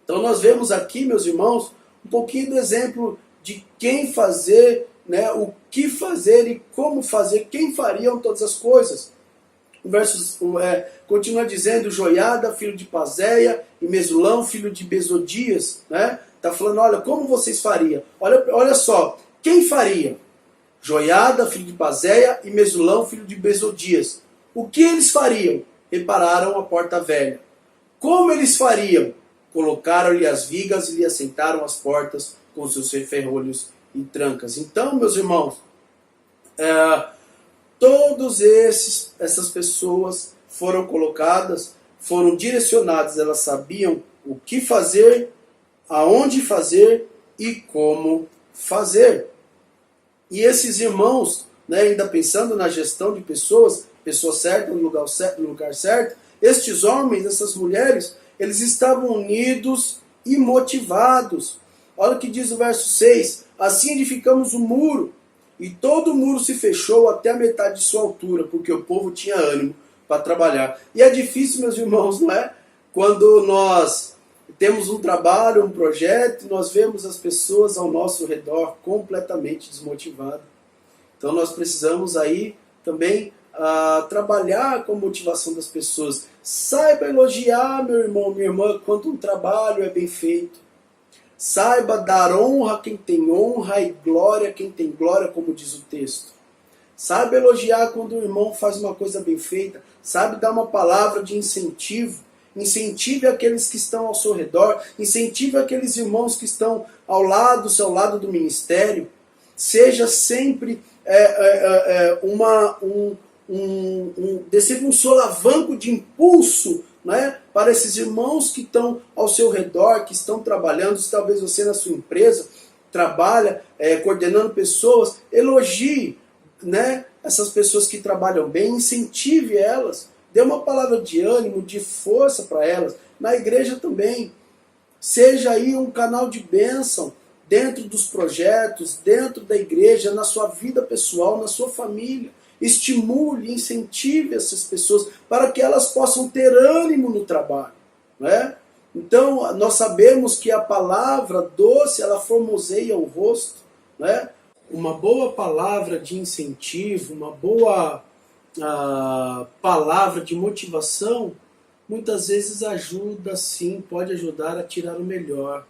Então nós vemos aqui, meus irmãos, um pouquinho do exemplo de quem fazer, né, o que fazer e como fazer, quem fariam todas as coisas. O verso continua dizendo, Joiada, filho de Pazéia, e Mesulão, filho de Bezodias, né? Está falando, olha, como vocês fariam? Olha só, quem faria? Joiada, filho de Pazéia, e Mesulão, filho de Bezodias. O que eles fariam? Repararam a porta velha. Como eles fariam? Colocaram-lhe as vigas e lhe assentaram as portas com seus ferrolhos e trancas. Então, meus irmãos, todas essas pessoas foram colocadas, foram direcionadas, elas sabiam o que fazer, aonde fazer e como fazer. E esses irmãos, né, ainda pensando na gestão de pessoas certas, no lugar certo, estes homens, essas mulheres, eles estavam unidos e motivados. Olha o que diz o verso 6. Assim edificamos o muro, e todo o muro se fechou até a metade de sua altura, porque o povo tinha ânimo para trabalhar. E é difícil, meus irmãos, não é? Quando nós temos um trabalho, um projeto, e nós vemos as pessoas ao nosso redor completamente desmotivadas. Então nós precisamos aí também trabalhar com a motivação das pessoas. Saiba elogiar, meu irmão, minha irmã, quando um trabalho é bem feito. Saiba dar honra a quem tem honra e glória a quem tem glória, como diz o texto. Saiba elogiar quando o irmão faz uma coisa bem feita. Sabe dar uma palavra de incentivo. Incentive aqueles que estão ao seu redor. Incentive aqueles irmãos que estão ao seu lado do ministério. Seja sempre um solavanco de impulso, né, para esses irmãos que estão ao seu redor, que estão trabalhando. Se talvez você na sua empresa trabalha coordenando pessoas, elogie, né, essas pessoas que trabalham bem, incentive elas, dê uma palavra de ânimo, de força para elas. Na igreja também, seja aí um canal de bênção dentro dos projetos, dentro da igreja, na sua vida pessoal, na sua família. Estimule, incentive essas pessoas para que elas possam ter ânimo no trabalho, né? Então, nós sabemos que a palavra doce, ela formoseia o rosto, né? Uma boa palavra de incentivo, uma boa palavra de motivação, muitas vezes ajuda, sim, pode ajudar a tirar o melhor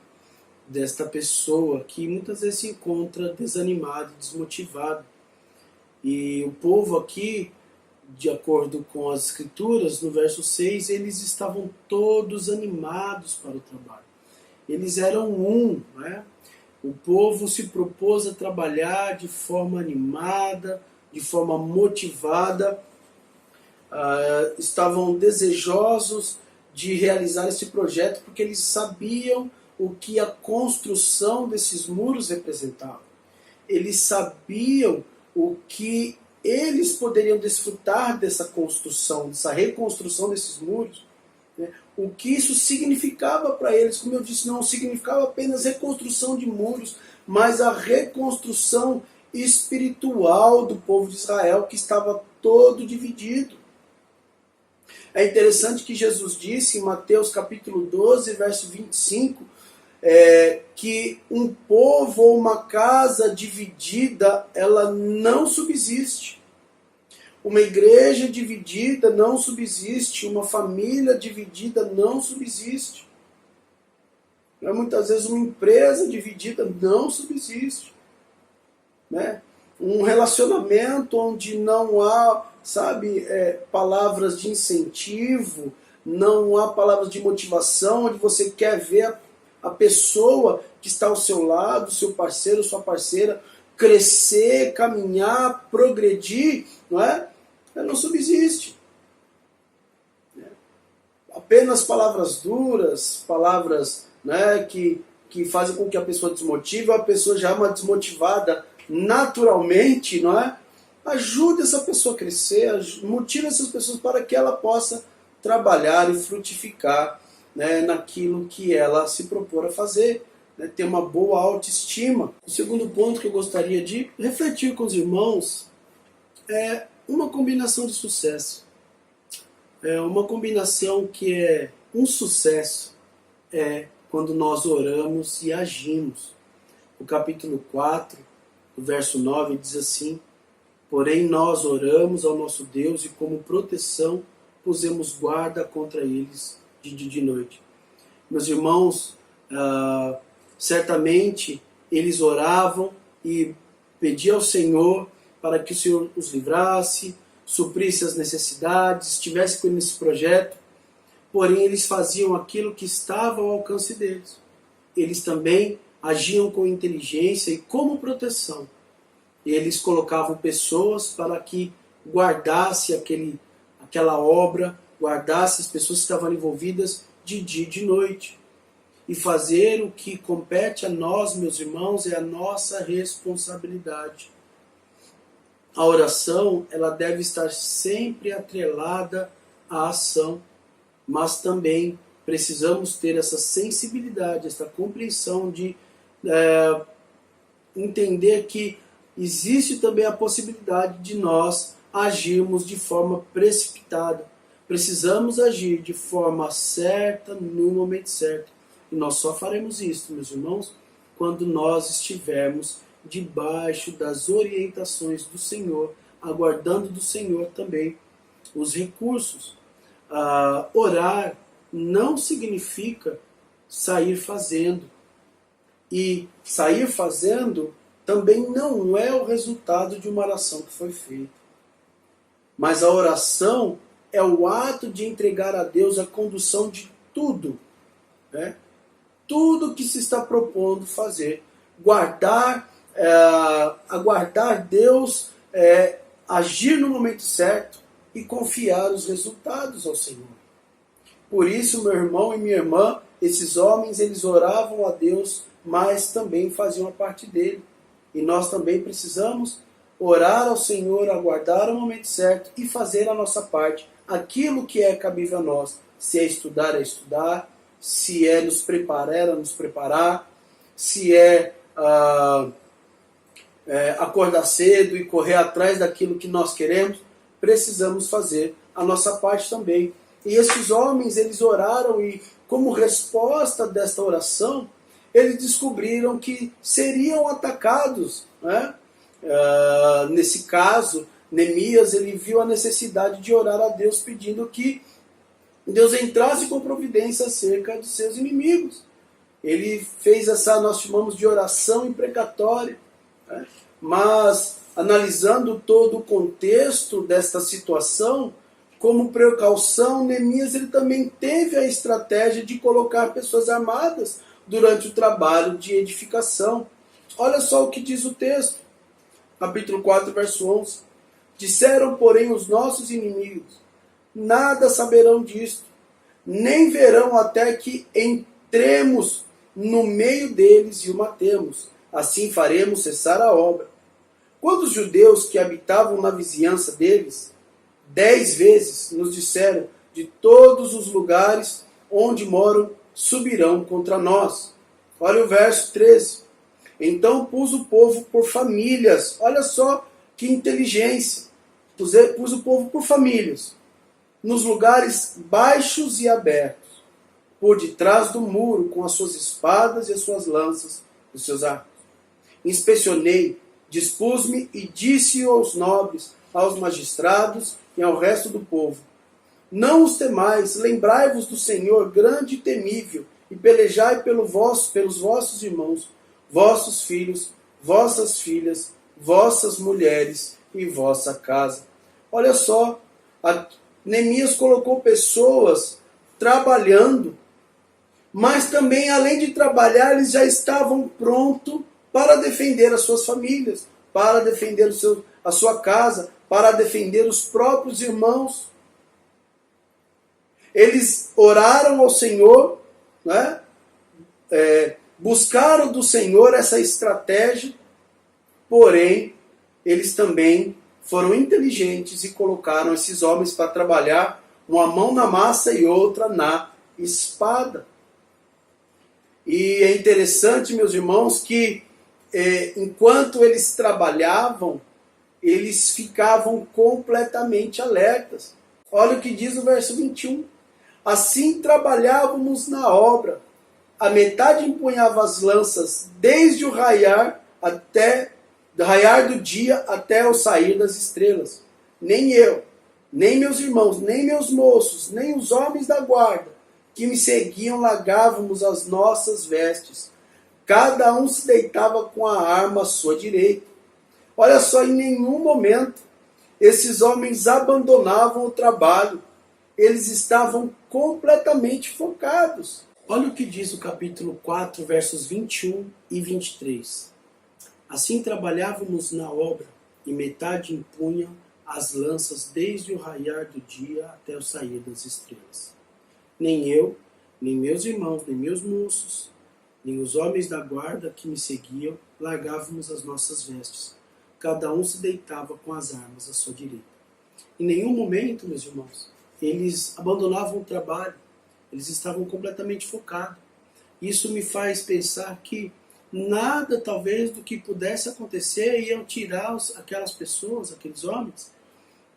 desta pessoa que muitas vezes se encontra desanimado, desmotivado. E o povo aqui, de acordo com as escrituras, no verso 6, eles estavam todos animados para o trabalho. Eles eram né? O povo se propôs a trabalhar de forma animada, de forma motivada, estavam desejosos de realizar esse projeto, porque eles sabiam o que a construção desses muros representava. Eles sabiam o que eles poderiam desfrutar dessa construção, dessa reconstrução desses muros, né? O que isso significava para eles. Como eu disse, não significava apenas reconstrução de muros, mas a reconstrução espiritual do povo de Israel, que estava todo dividido. É interessante que Jesus disse em Mateus capítulo 12, verso 25, que um povo ou uma casa dividida, ela não subsiste. Uma igreja dividida não subsiste. Uma família dividida não subsiste. Muitas vezes uma empresa dividida não subsiste, né? Um relacionamento onde não há, palavras de incentivo, não há palavras de motivação, onde você quer ver a pessoa que está ao seu lado, seu parceiro, sua parceira, crescer, caminhar, progredir, não é? Ela não subsiste. Apenas palavras duras, palavras, né, que fazem com que a pessoa desmotive, a pessoa já é uma desmotivada naturalmente, não é? Ajude essa pessoa a crescer, motive essas pessoas para que ela possa trabalhar e frutificar, né, naquilo que ela se propor a fazer, né, ter uma boa autoestima. O segundo ponto que eu gostaria de refletir com os irmãos é uma combinação de sucesso. Uma combinação que é um sucesso quando nós oramos e agimos. O capítulo 4, o verso 9 diz assim: porém nós oramos ao nosso Deus e como proteção pusemos guarda contra eles de dia e de noite. Meus irmãos, certamente eles oravam e pediam ao Senhor para que o Senhor os livrasse, suprisse as necessidades, estivesse com eles nesse projeto, porém eles faziam aquilo que estava ao alcance deles. Eles também agiam com inteligência e como proteção. Eles colocavam pessoas para que guardasse aquela obra, guardasse as pessoas que estavam envolvidas de dia e de noite. E fazer o que compete a nós, meus irmãos, é a nossa responsabilidade. A oração, ela deve estar sempre atrelada à ação, mas também precisamos ter essa sensibilidade, essa compreensão de entender que existe também a possibilidade de nós agirmos de forma precipitada. Precisamos agir de forma certa, no momento certo. E nós só faremos isso, meus irmãos, quando nós estivermos debaixo das orientações do Senhor, aguardando do Senhor também os recursos. Orar não significa sair fazendo. E sair fazendo também não é o resultado de uma oração que foi feita. Mas a oração é o ato de entregar a Deus a condução de tudo, né? Tudo que se está propondo fazer. Aguardar Deus, agir no momento certo e confiar os resultados ao Senhor. Por isso, meu irmão e minha irmã, esses homens, eles oravam a Deus, mas também faziam a parte dele. E nós também precisamos orar ao Senhor, aguardar o momento certo e fazer a nossa parte. Aquilo que é cabível a nós. Se é estudar, se é nos preparar, nos preparar, se acordar cedo e correr atrás daquilo que nós queremos, precisamos fazer a nossa parte também. E esses homens, eles oraram e, como resposta desta oração, eles descobriram que seriam atacados, né? Nesse caso, Neemias, ele viu a necessidade de orar a Deus pedindo que Deus entrasse com providência acerca de seus inimigos. Ele fez nós chamamos de oração imprecatória, né? Mas, analisando todo o contexto desta situação, como precaução, Neemias ele também teve a estratégia de colocar pessoas armadas durante o trabalho de edificação. Olha só o que diz o texto, capítulo 4, verso 11. Disseram, porém, os nossos inimigos, nada saberão disto, nem verão até que entremos no meio deles e o matemos. Assim faremos cessar a obra. Quando os judeus que habitavam na vizinhança deles, 10 vezes nos disseram, de todos os lugares onde moram, subirão contra nós. Olha o verso 13. Então pus o povo por famílias. Olha só que inteligência. Pus o povo por famílias, nos lugares baixos e abertos, por detrás do muro, com as suas espadas e as suas lanças, os seus arcos. Inspecionei, dispus-me e disse aos nobres, aos magistrados e ao resto do povo: não os temais, lembrai-vos do Senhor grande e temível, e pelejai pelos vossos irmãos, vossos filhos, vossas filhas, vossas mulheres e vossa casa. Olha só, Neemias colocou pessoas trabalhando, mas também, além de trabalhar, eles já estavam prontos para defender as suas famílias, para defender a sua casa, para defender os próprios irmãos. Eles oraram ao Senhor, né? Buscaram do Senhor essa estratégia, porém, eles também foram inteligentes e colocaram esses homens para trabalhar, uma mão na massa e outra na espada. E é interessante, meus irmãos, que enquanto eles trabalhavam, eles ficavam completamente alertas. Olha o que diz o verso 21. Assim trabalhávamos na obra. A metade empunhava as lanças desde o raiar do dia até o sair das estrelas. Nem eu, nem meus irmãos, nem meus moços, nem os homens da guarda que me seguiam largávamos as nossas vestes. Cada um se deitava com a arma à sua direita. Olha só, em nenhum momento esses homens abandonavam o trabalho. Eles estavam completamente focados. Olha o que diz o capítulo 4, versos 21 e 23. Assim trabalhávamos na obra, e metade impunha as lanças desde o raiar do dia até o sair das estrelas. Nem eu, nem meus irmãos, nem meus moços, nem os homens da guarda que me seguiam, largávamos as nossas vestes. Cada um se deitava com as armas à sua direita. Em nenhum momento, meus irmãos, eles abandonavam o trabalho. Eles estavam completamente focados. Isso me faz pensar que nada, talvez, do que pudesse acontecer iam tirar aquelas pessoas, aqueles homens,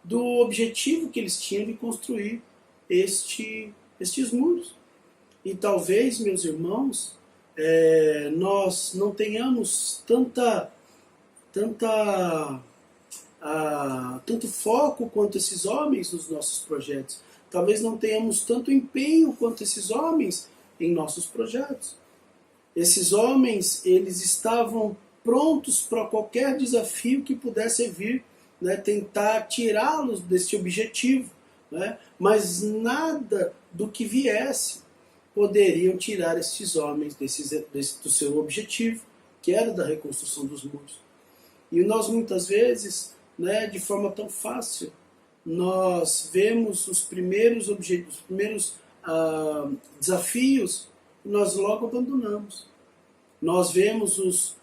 do objetivo que eles tinham de construir estes muros. E talvez, meus irmãos, nós não tenhamos tanto foco quanto esses homens nos nossos projetos. Talvez não tenhamos tanto empenho quanto esses homens em nossos projetos. Esses homens, eles estavam prontos para qualquer desafio que pudesse vir, né, tentar tirá-los desse objetivo, né, mas nada do que viesse poderiam tirar esses homens do seu objetivo, que era da reconstrução dos muros. E nós muitas vezes, né, de forma tão fácil, nós vemos os primeiros desafios e nós logo abandonamos. Nós vemos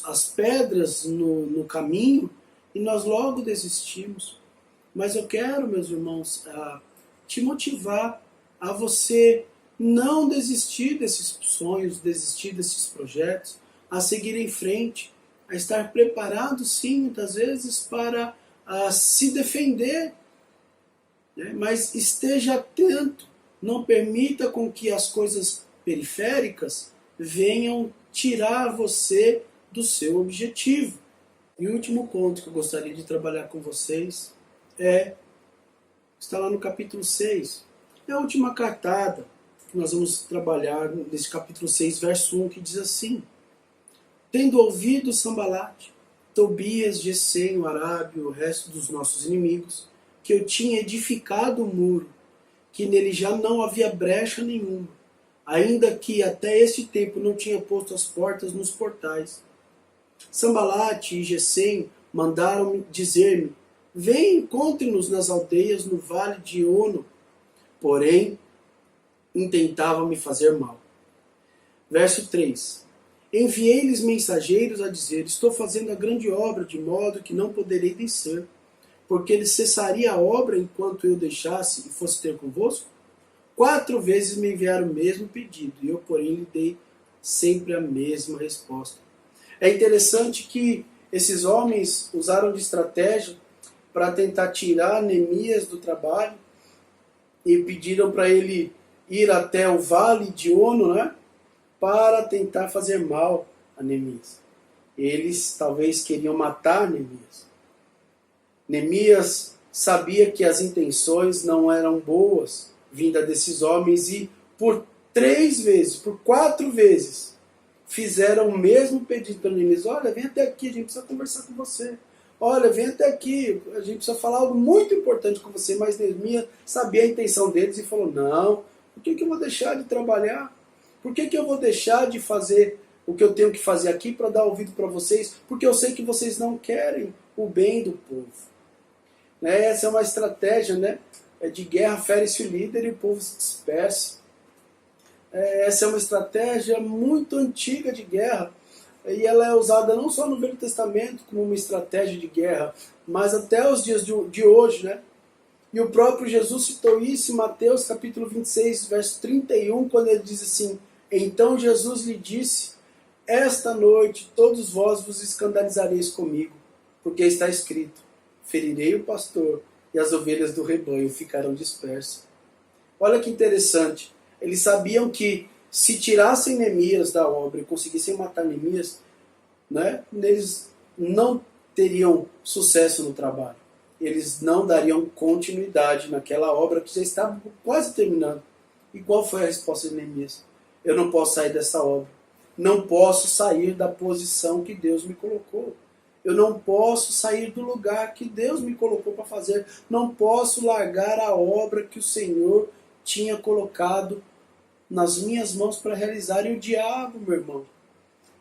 as pedras no caminho e nós logo desistimos. Mas eu quero, meus irmãos, te motivar a você não desistir desses sonhos, desistir desses projetos, a seguir em frente, a estar preparado, sim, muitas vezes, para se defender, né? Mas esteja atento, não permita com que as coisas periféricas venham tirar você do seu objetivo. E o último ponto que eu gostaria de trabalhar com vocês está lá no capítulo 6. É a última cartada que nós vamos trabalhar nesse capítulo 6, verso 1, que diz assim: Tendo ouvido Sambalate, Tobias, Gesem, o Arábio, o resto dos nossos inimigos, que eu tinha edificado o muro, que nele já não havia brecha nenhuma, ainda que até este tempo não tinha posto as portas nos portais. Sambalate e Gesem mandaram dizer-me: Vem, encontre-nos nas aldeias no vale de Ono. Porém, intentavam me fazer mal. Verso 3. Enviei-lhes mensageiros a dizer: Estou fazendo a grande obra, de modo que não poderei descer, porque ele cessaria a obra enquanto eu deixasse e fosse ter convosco? 4 vezes me enviaram o mesmo pedido, e eu, porém, lhe dei sempre a mesma resposta. É interessante que esses homens usaram de estratégia para tentar tirar Neemias do trabalho e pediram para ele ir até o vale de Ono, né, para tentar fazer mal a Neemias. Eles talvez queriam matar Neemias. Neemias sabia que as intenções não eram boas vinda desses homens e por 4 vezes fizeram o mesmo pedido para Neemias: olha, vem até aqui, a gente precisa conversar com você. Olha, vem até aqui, a gente precisa falar algo muito importante com você. Mas Neemias sabia a intenção deles e falou: não, por que eu vou deixar de trabalhar? Por que eu vou deixar de fazer o que eu tenho que fazer aqui para dar ouvido para vocês? Porque eu sei que vocês não querem o bem do povo. Essa é uma estratégia, né, de guerra, fere-se o líder e o povo se dispersa. Essa é uma estratégia muito antiga de guerra, e ela é usada não só no Velho Testamento como uma estratégia de guerra, mas até os dias de hoje, né? E o próprio Jesus citou isso em Mateus capítulo 26, verso 31, quando ele diz assim: Então Jesus lhe disse: Esta noite todos vós vos escandalizareis comigo, porque está escrito: ferirei o pastor e as ovelhas do rebanho ficarão dispersas. Olha que interessante, eles sabiam que se tirassem Neemias da obra e conseguissem matar Neemias, né, eles não teriam sucesso no trabalho. Eles não dariam continuidade naquela obra que já estava quase terminando. E qual foi a resposta de Neemias? Eu não posso sair dessa obra. Não posso sair da posição que Deus me colocou. Eu não posso sair do lugar que Deus me colocou para fazer. Não posso largar a obra que o Senhor tinha colocado nas minhas mãos para realizar. E o diabo, meu irmão,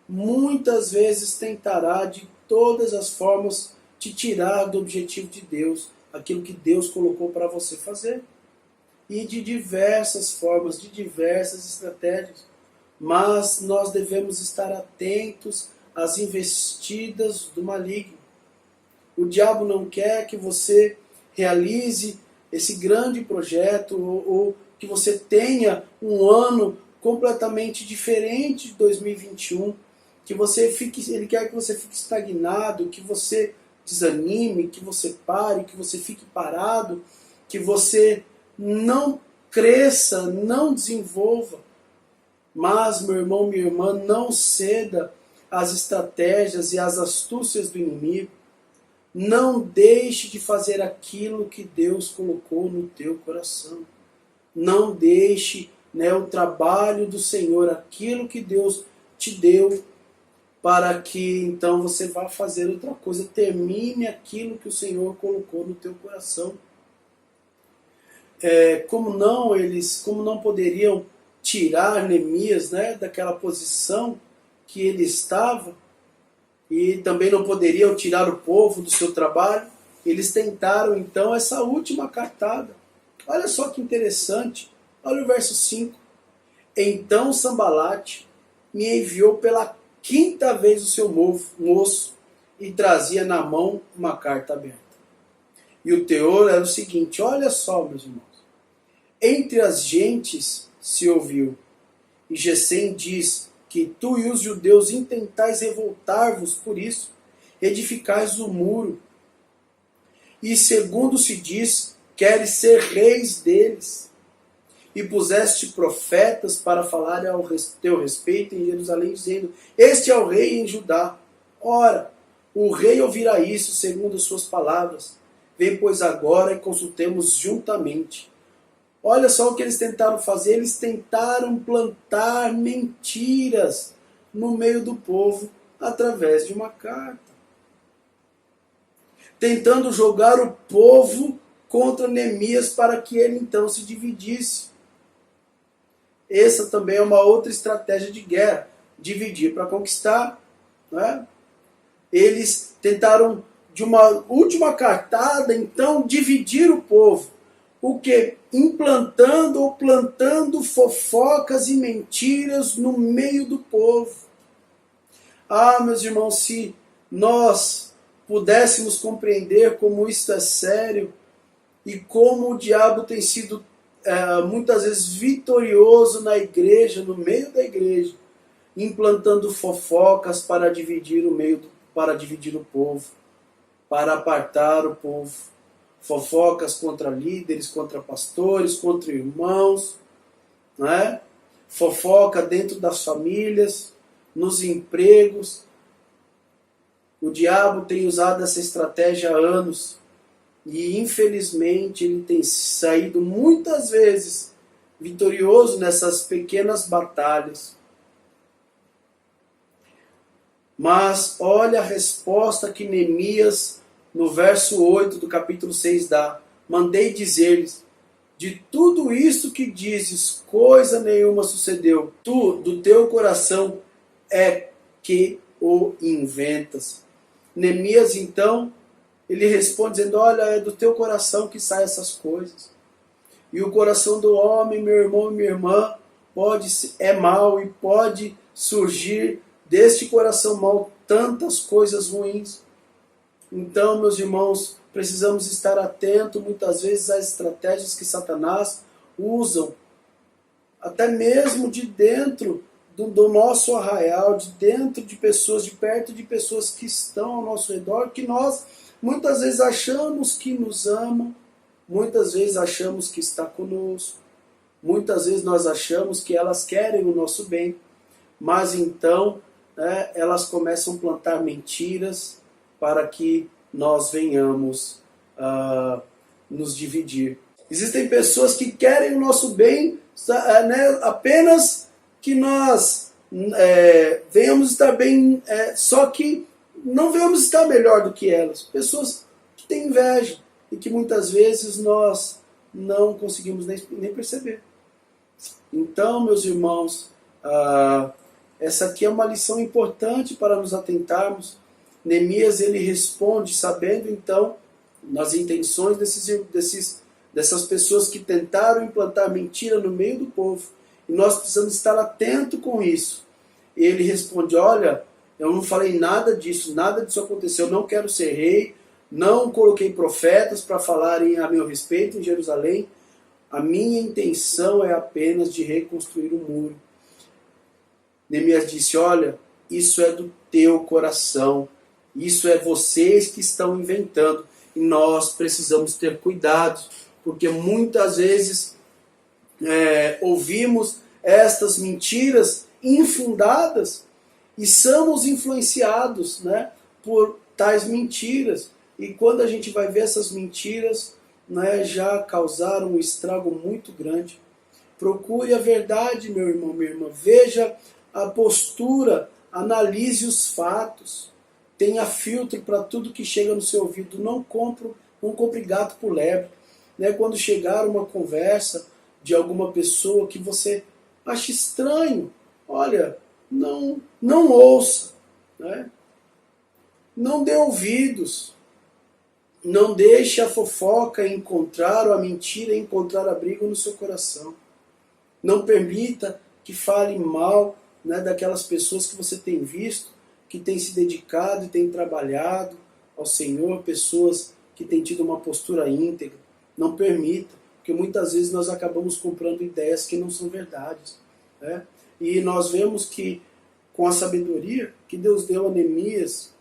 muitas vezes tentará de todas as formas te tirar do objetivo de Deus, aquilo que Deus colocou para você fazer. E de diversas formas, de diversas estratégias. Mas nós devemos estar atentos às investidas do maligno. O diabo não quer que você realize esse grande projeto ou que você tenha um ano completamente diferente de 2021, ele quer que você fique estagnado, que você desanime, que você pare, que você fique parado, que você não cresça, não desenvolva. Mas, meu irmão, minha irmã, não ceda às estratégias e às astúcias do inimigo. Não deixe de fazer aquilo que Deus colocou no teu coração. Não deixe, o trabalho do Senhor, aquilo que Deus te deu, para que então você vá fazer outra coisa. Termine aquilo que o Senhor colocou no teu coração. Como não poderiam tirar Neemias, daquela posição que ele estava, e também não poderiam tirar o povo do seu trabalho, eles tentaram então essa última cartada. Olha só que interessante, olha o verso 5. Então Sambalate me enviou pela 5ª vez o seu moço e trazia na mão uma carta aberta. E o teor era o seguinte, olha só, meus irmãos. Entre as gentes se ouviu, e Gesem diz que tu e os judeus intentais revoltar-vos por isso, edificais o muro, e segundo se diz, queres ser reis deles, e puseste profetas para falar ao teu respeito em Jerusalém, dizendo, este é o rei em Judá. Ora, o rei ouvirá isso segundo as suas palavras. Vem, pois, agora e consultemos juntamente. Olha só o que eles tentaram fazer. Eles tentaram plantar mentiras no meio do povo através de uma carta. Tentando jogar o povo contra Neemias para que ele então se dividisse. Essa também é uma outra estratégia de guerra. Dividir para conquistar. Eles tentaram, de uma última cartada, então, dividir o povo. O que? Implantando ou plantando fofocas e mentiras no meio do povo. Ah, meus irmãos, se nós pudéssemos compreender como isso é sério e como o diabo tem sido muitas vezes vitorioso na igreja, no meio da igreja, implantando fofocas para dividir o povo, para apartar o povo. Fofocas contra líderes, contra pastores, contra irmãos, fofoca dentro das famílias, nos empregos. O diabo tem usado essa estratégia há anos e infelizmente ele tem saído muitas vezes vitorioso nessas pequenas batalhas. Mas olha a resposta que Neemias, no verso 8 do capítulo 6 dá. Mandei dizer-lhes, de tudo isso que dizes, coisa nenhuma sucedeu. Tu, do teu coração, é que o inventas. Neemias, então, ele responde dizendo, olha, é do teu coração que saem essas coisas. E o coração do homem, meu irmão e minha irmã, é mau e pode surgir deste coração mau tantas coisas ruins. Então, meus irmãos, precisamos estar atentos muitas vezes às estratégias que Satanás usa, até mesmo de dentro do nosso arraial, de dentro de pessoas, de perto de pessoas que estão ao nosso redor, que nós muitas vezes achamos que nos amam, muitas vezes achamos que está conosco, muitas vezes nós achamos que elas querem o nosso bem, mas então elas começam a plantar mentiras para que nós venhamos nos dividir. Existem pessoas que querem o nosso bem, apenas que nós venhamos estar bem, só que não venhamos estar melhor do que elas. Pessoas que têm inveja e que muitas vezes nós não conseguimos nem perceber. Então, meus irmãos, essa aqui é uma lição importante para nos atentarmos. Neemias, ele responde sabendo então nas intenções dessas pessoas que tentaram implantar mentira no meio do povo. E nós precisamos estar atento com isso. Ele responde: olha, eu não falei nada disso aconteceu, eu não quero ser rei, não coloquei profetas para falarem a meu respeito em Jerusalém, a minha intenção é apenas de reconstruir o muro. Neemias disse: olha, isso é do teu coração, isso é vocês que estão inventando, e nós precisamos ter cuidado, porque muitas vezes ouvimos estas mentiras infundadas e somos influenciados por tais mentiras. E quando a gente vai ver essas mentiras, já causaram um estrago muito grande. Procure a verdade, meu irmão, minha irmã. Veja a postura, analise os fatos. Tenha filtro para tudo que chega no seu ouvido. Não compre gato por lebre. Quando chegar uma conversa de alguma pessoa que você acha estranho, olha, não ouça, não dê ouvidos, não deixe a fofoca encontrar, ou a mentira encontrar abrigo no seu coração. Não permita que fale mal daquelas pessoas que você tem visto, que têm se dedicado e têm trabalhado ao Senhor, pessoas que têm tido uma postura íntegra. Não permita, porque muitas vezes nós acabamos comprando ideias que não são verdades. E nós vemos que, com a sabedoria que Deus deu a Neemias,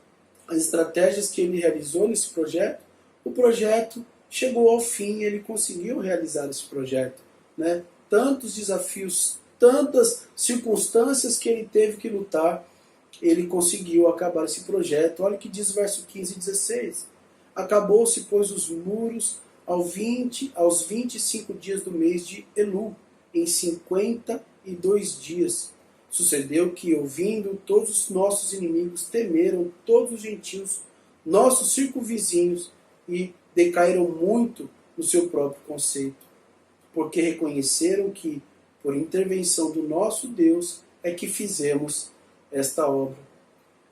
as estratégias que ele realizou nesse projeto, o projeto chegou ao fim, ele conseguiu realizar esse projeto. Tantos desafios, tantas circunstâncias que ele teve que lutar, ele conseguiu acabar esse projeto. Olha o que diz verso 15 e 16. Acabou-se, pois, os muros aos 25 dias do mês de Elu, em 52 dias. Sucedeu que, ouvindo, todos os nossos inimigos temeram, todos os gentios, nossos circunvizinhos, e decaíram muito no seu próprio conceito, porque reconheceram que, por intervenção do nosso Deus, é que fizemos esta obra.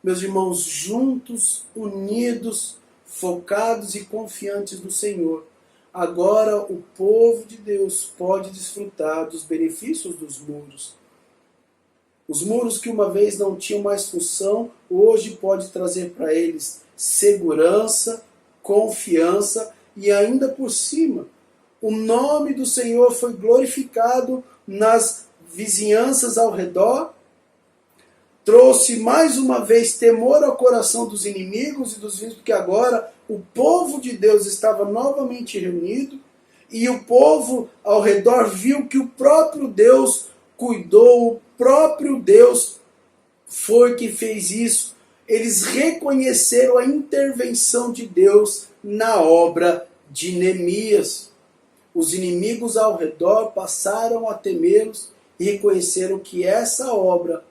Meus irmãos, juntos, unidos, focados e confiantes no Senhor, agora o povo de Deus pode desfrutar dos benefícios dos muros. Os muros que uma vez não tinham mais função, hoje pode trazer para eles segurança, confiança e ainda por cima, o nome do Senhor foi glorificado nas vizinhanças ao redor, trouxe mais uma vez temor ao coração dos inimigos e dos vizinhos, porque agora o povo de Deus estava novamente reunido e o povo ao redor viu que o próprio Deus cuidou, o próprio Deus foi que fez isso. Eles reconheceram a intervenção de Deus na obra de Neemias. Os inimigos ao redor passaram a temê-los e reconheceram que essa obra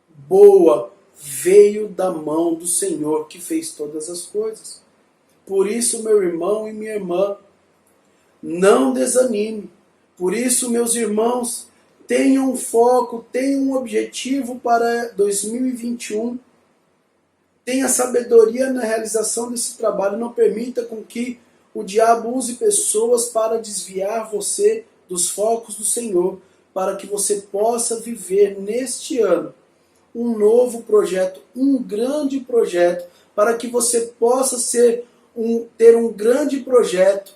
boa veio da mão do Senhor que fez todas as coisas. Por isso, meu irmão e minha irmã, não desanime. Por isso, meus irmãos, tenham um foco, tenham um objetivo para 2021. Tenha sabedoria na realização desse trabalho. Não permita com que o diabo use pessoas para desviar você dos focos do Senhor, para que você possa viver neste ano um novo projeto, um grande projeto, para que você possa ter um grande projeto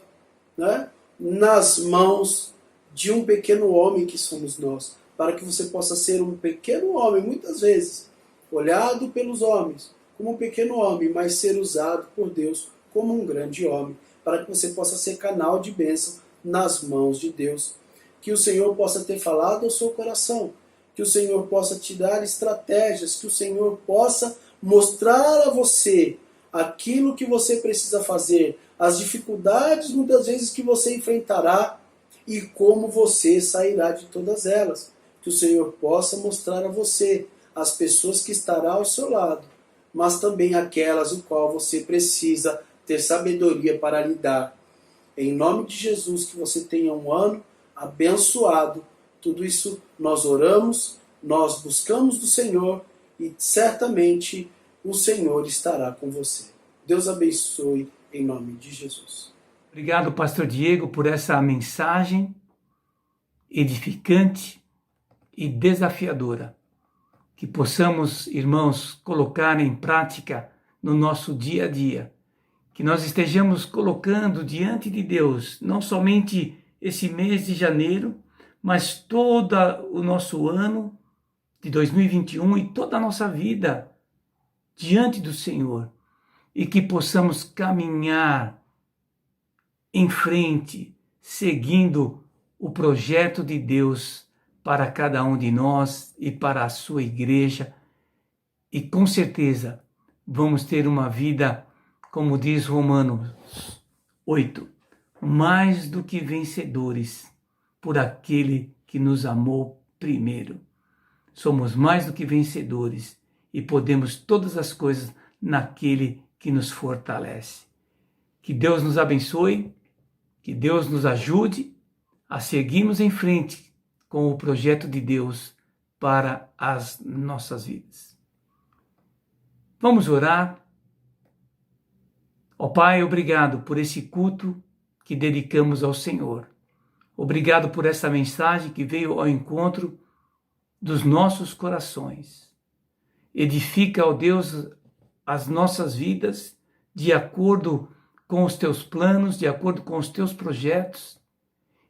nas mãos de um pequeno homem que somos nós. para que você possa ser um pequeno homem, muitas vezes, olhado pelos homens como um pequeno homem, mas ser usado por Deus como um grande homem, para que você possa ser canal de bênção nas mãos de Deus. Que o Senhor possa ter falado ao seu coração, que o Senhor possa te dar estratégias, que o Senhor possa mostrar a você aquilo que você precisa fazer, as dificuldades muitas vezes que você enfrentará e como você sairá de todas elas. Que o Senhor possa mostrar a você as pessoas que estarão ao seu lado, mas também aquelas o qual você precisa ter sabedoria para lidar. Em nome de Jesus, que você tenha um ano abençoado. Tudo isso nós oramos, nós buscamos do Senhor e certamente o Senhor estará com você. Deus abençoe em nome de Jesus. Obrigado, pastor Diego, por essa mensagem edificante e desafiadora. Que possamos, irmãos, colocar em prática no nosso dia a dia. Que nós estejamos colocando diante de Deus, não somente esse mês de janeiro, mas todo o nosso ano de 2021 e toda a nossa vida diante do Senhor. E que possamos caminhar em frente, seguindo o projeto de Deus para cada um de nós e para a sua igreja. E com certeza vamos ter uma vida, como diz Romanos 8, mais do que vencedores por aquele que nos amou primeiro. Somos mais do que vencedores e podemos todas as coisas naquele que nos fortalece. Que Deus nos abençoe, que Deus nos ajude a seguirmos em frente com o projeto de Deus para as nossas vidas. Vamos orar. Ó Pai, obrigado por esse culto que dedicamos ao Senhor. Obrigado por essa mensagem que veio ao encontro dos nossos corações. Edifica, ó Deus, as nossas vidas de acordo com os teus planos, de acordo com os teus projetos,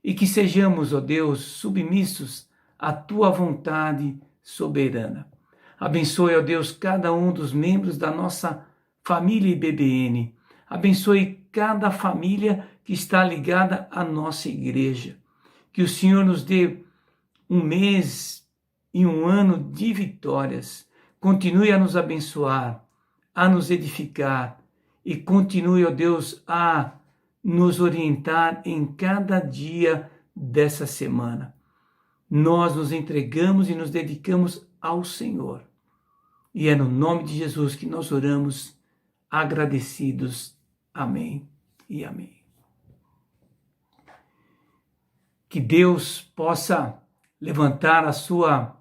e que sejamos, ó Deus, submissos à tua vontade soberana. Abençoe, ó Deus, cada um dos membros da nossa família IBBN. Abençoe cada família que está ligada à nossa igreja. Que o Senhor nos dê um mês e um ano de vitórias. Continue a nos abençoar, a nos edificar e continue, ó Deus, a nos orientar em cada dia dessa semana. Nós nos entregamos e nos dedicamos ao Senhor. E é no nome de Jesus que nós oramos, agradecidos. Amém e amém. Que Deus possa levantar a sua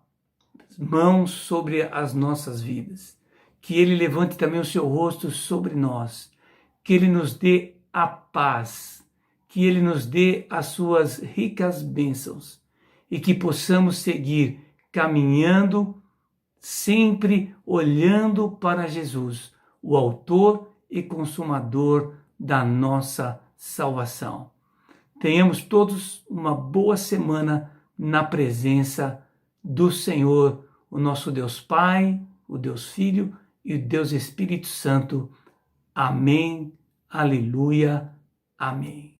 mão sobre as nossas vidas. Que Ele levante também o seu rosto sobre nós. Que Ele nos dê a paz. Que Ele nos dê as suas ricas bênçãos. E que possamos seguir caminhando, sempre olhando para Jesus, o autor e consumador da nossa salvação. Tenhamos todos uma boa semana na presença do Senhor, o nosso Deus Pai, o Deus Filho e o Deus Espírito Santo. Amém, aleluia, amém.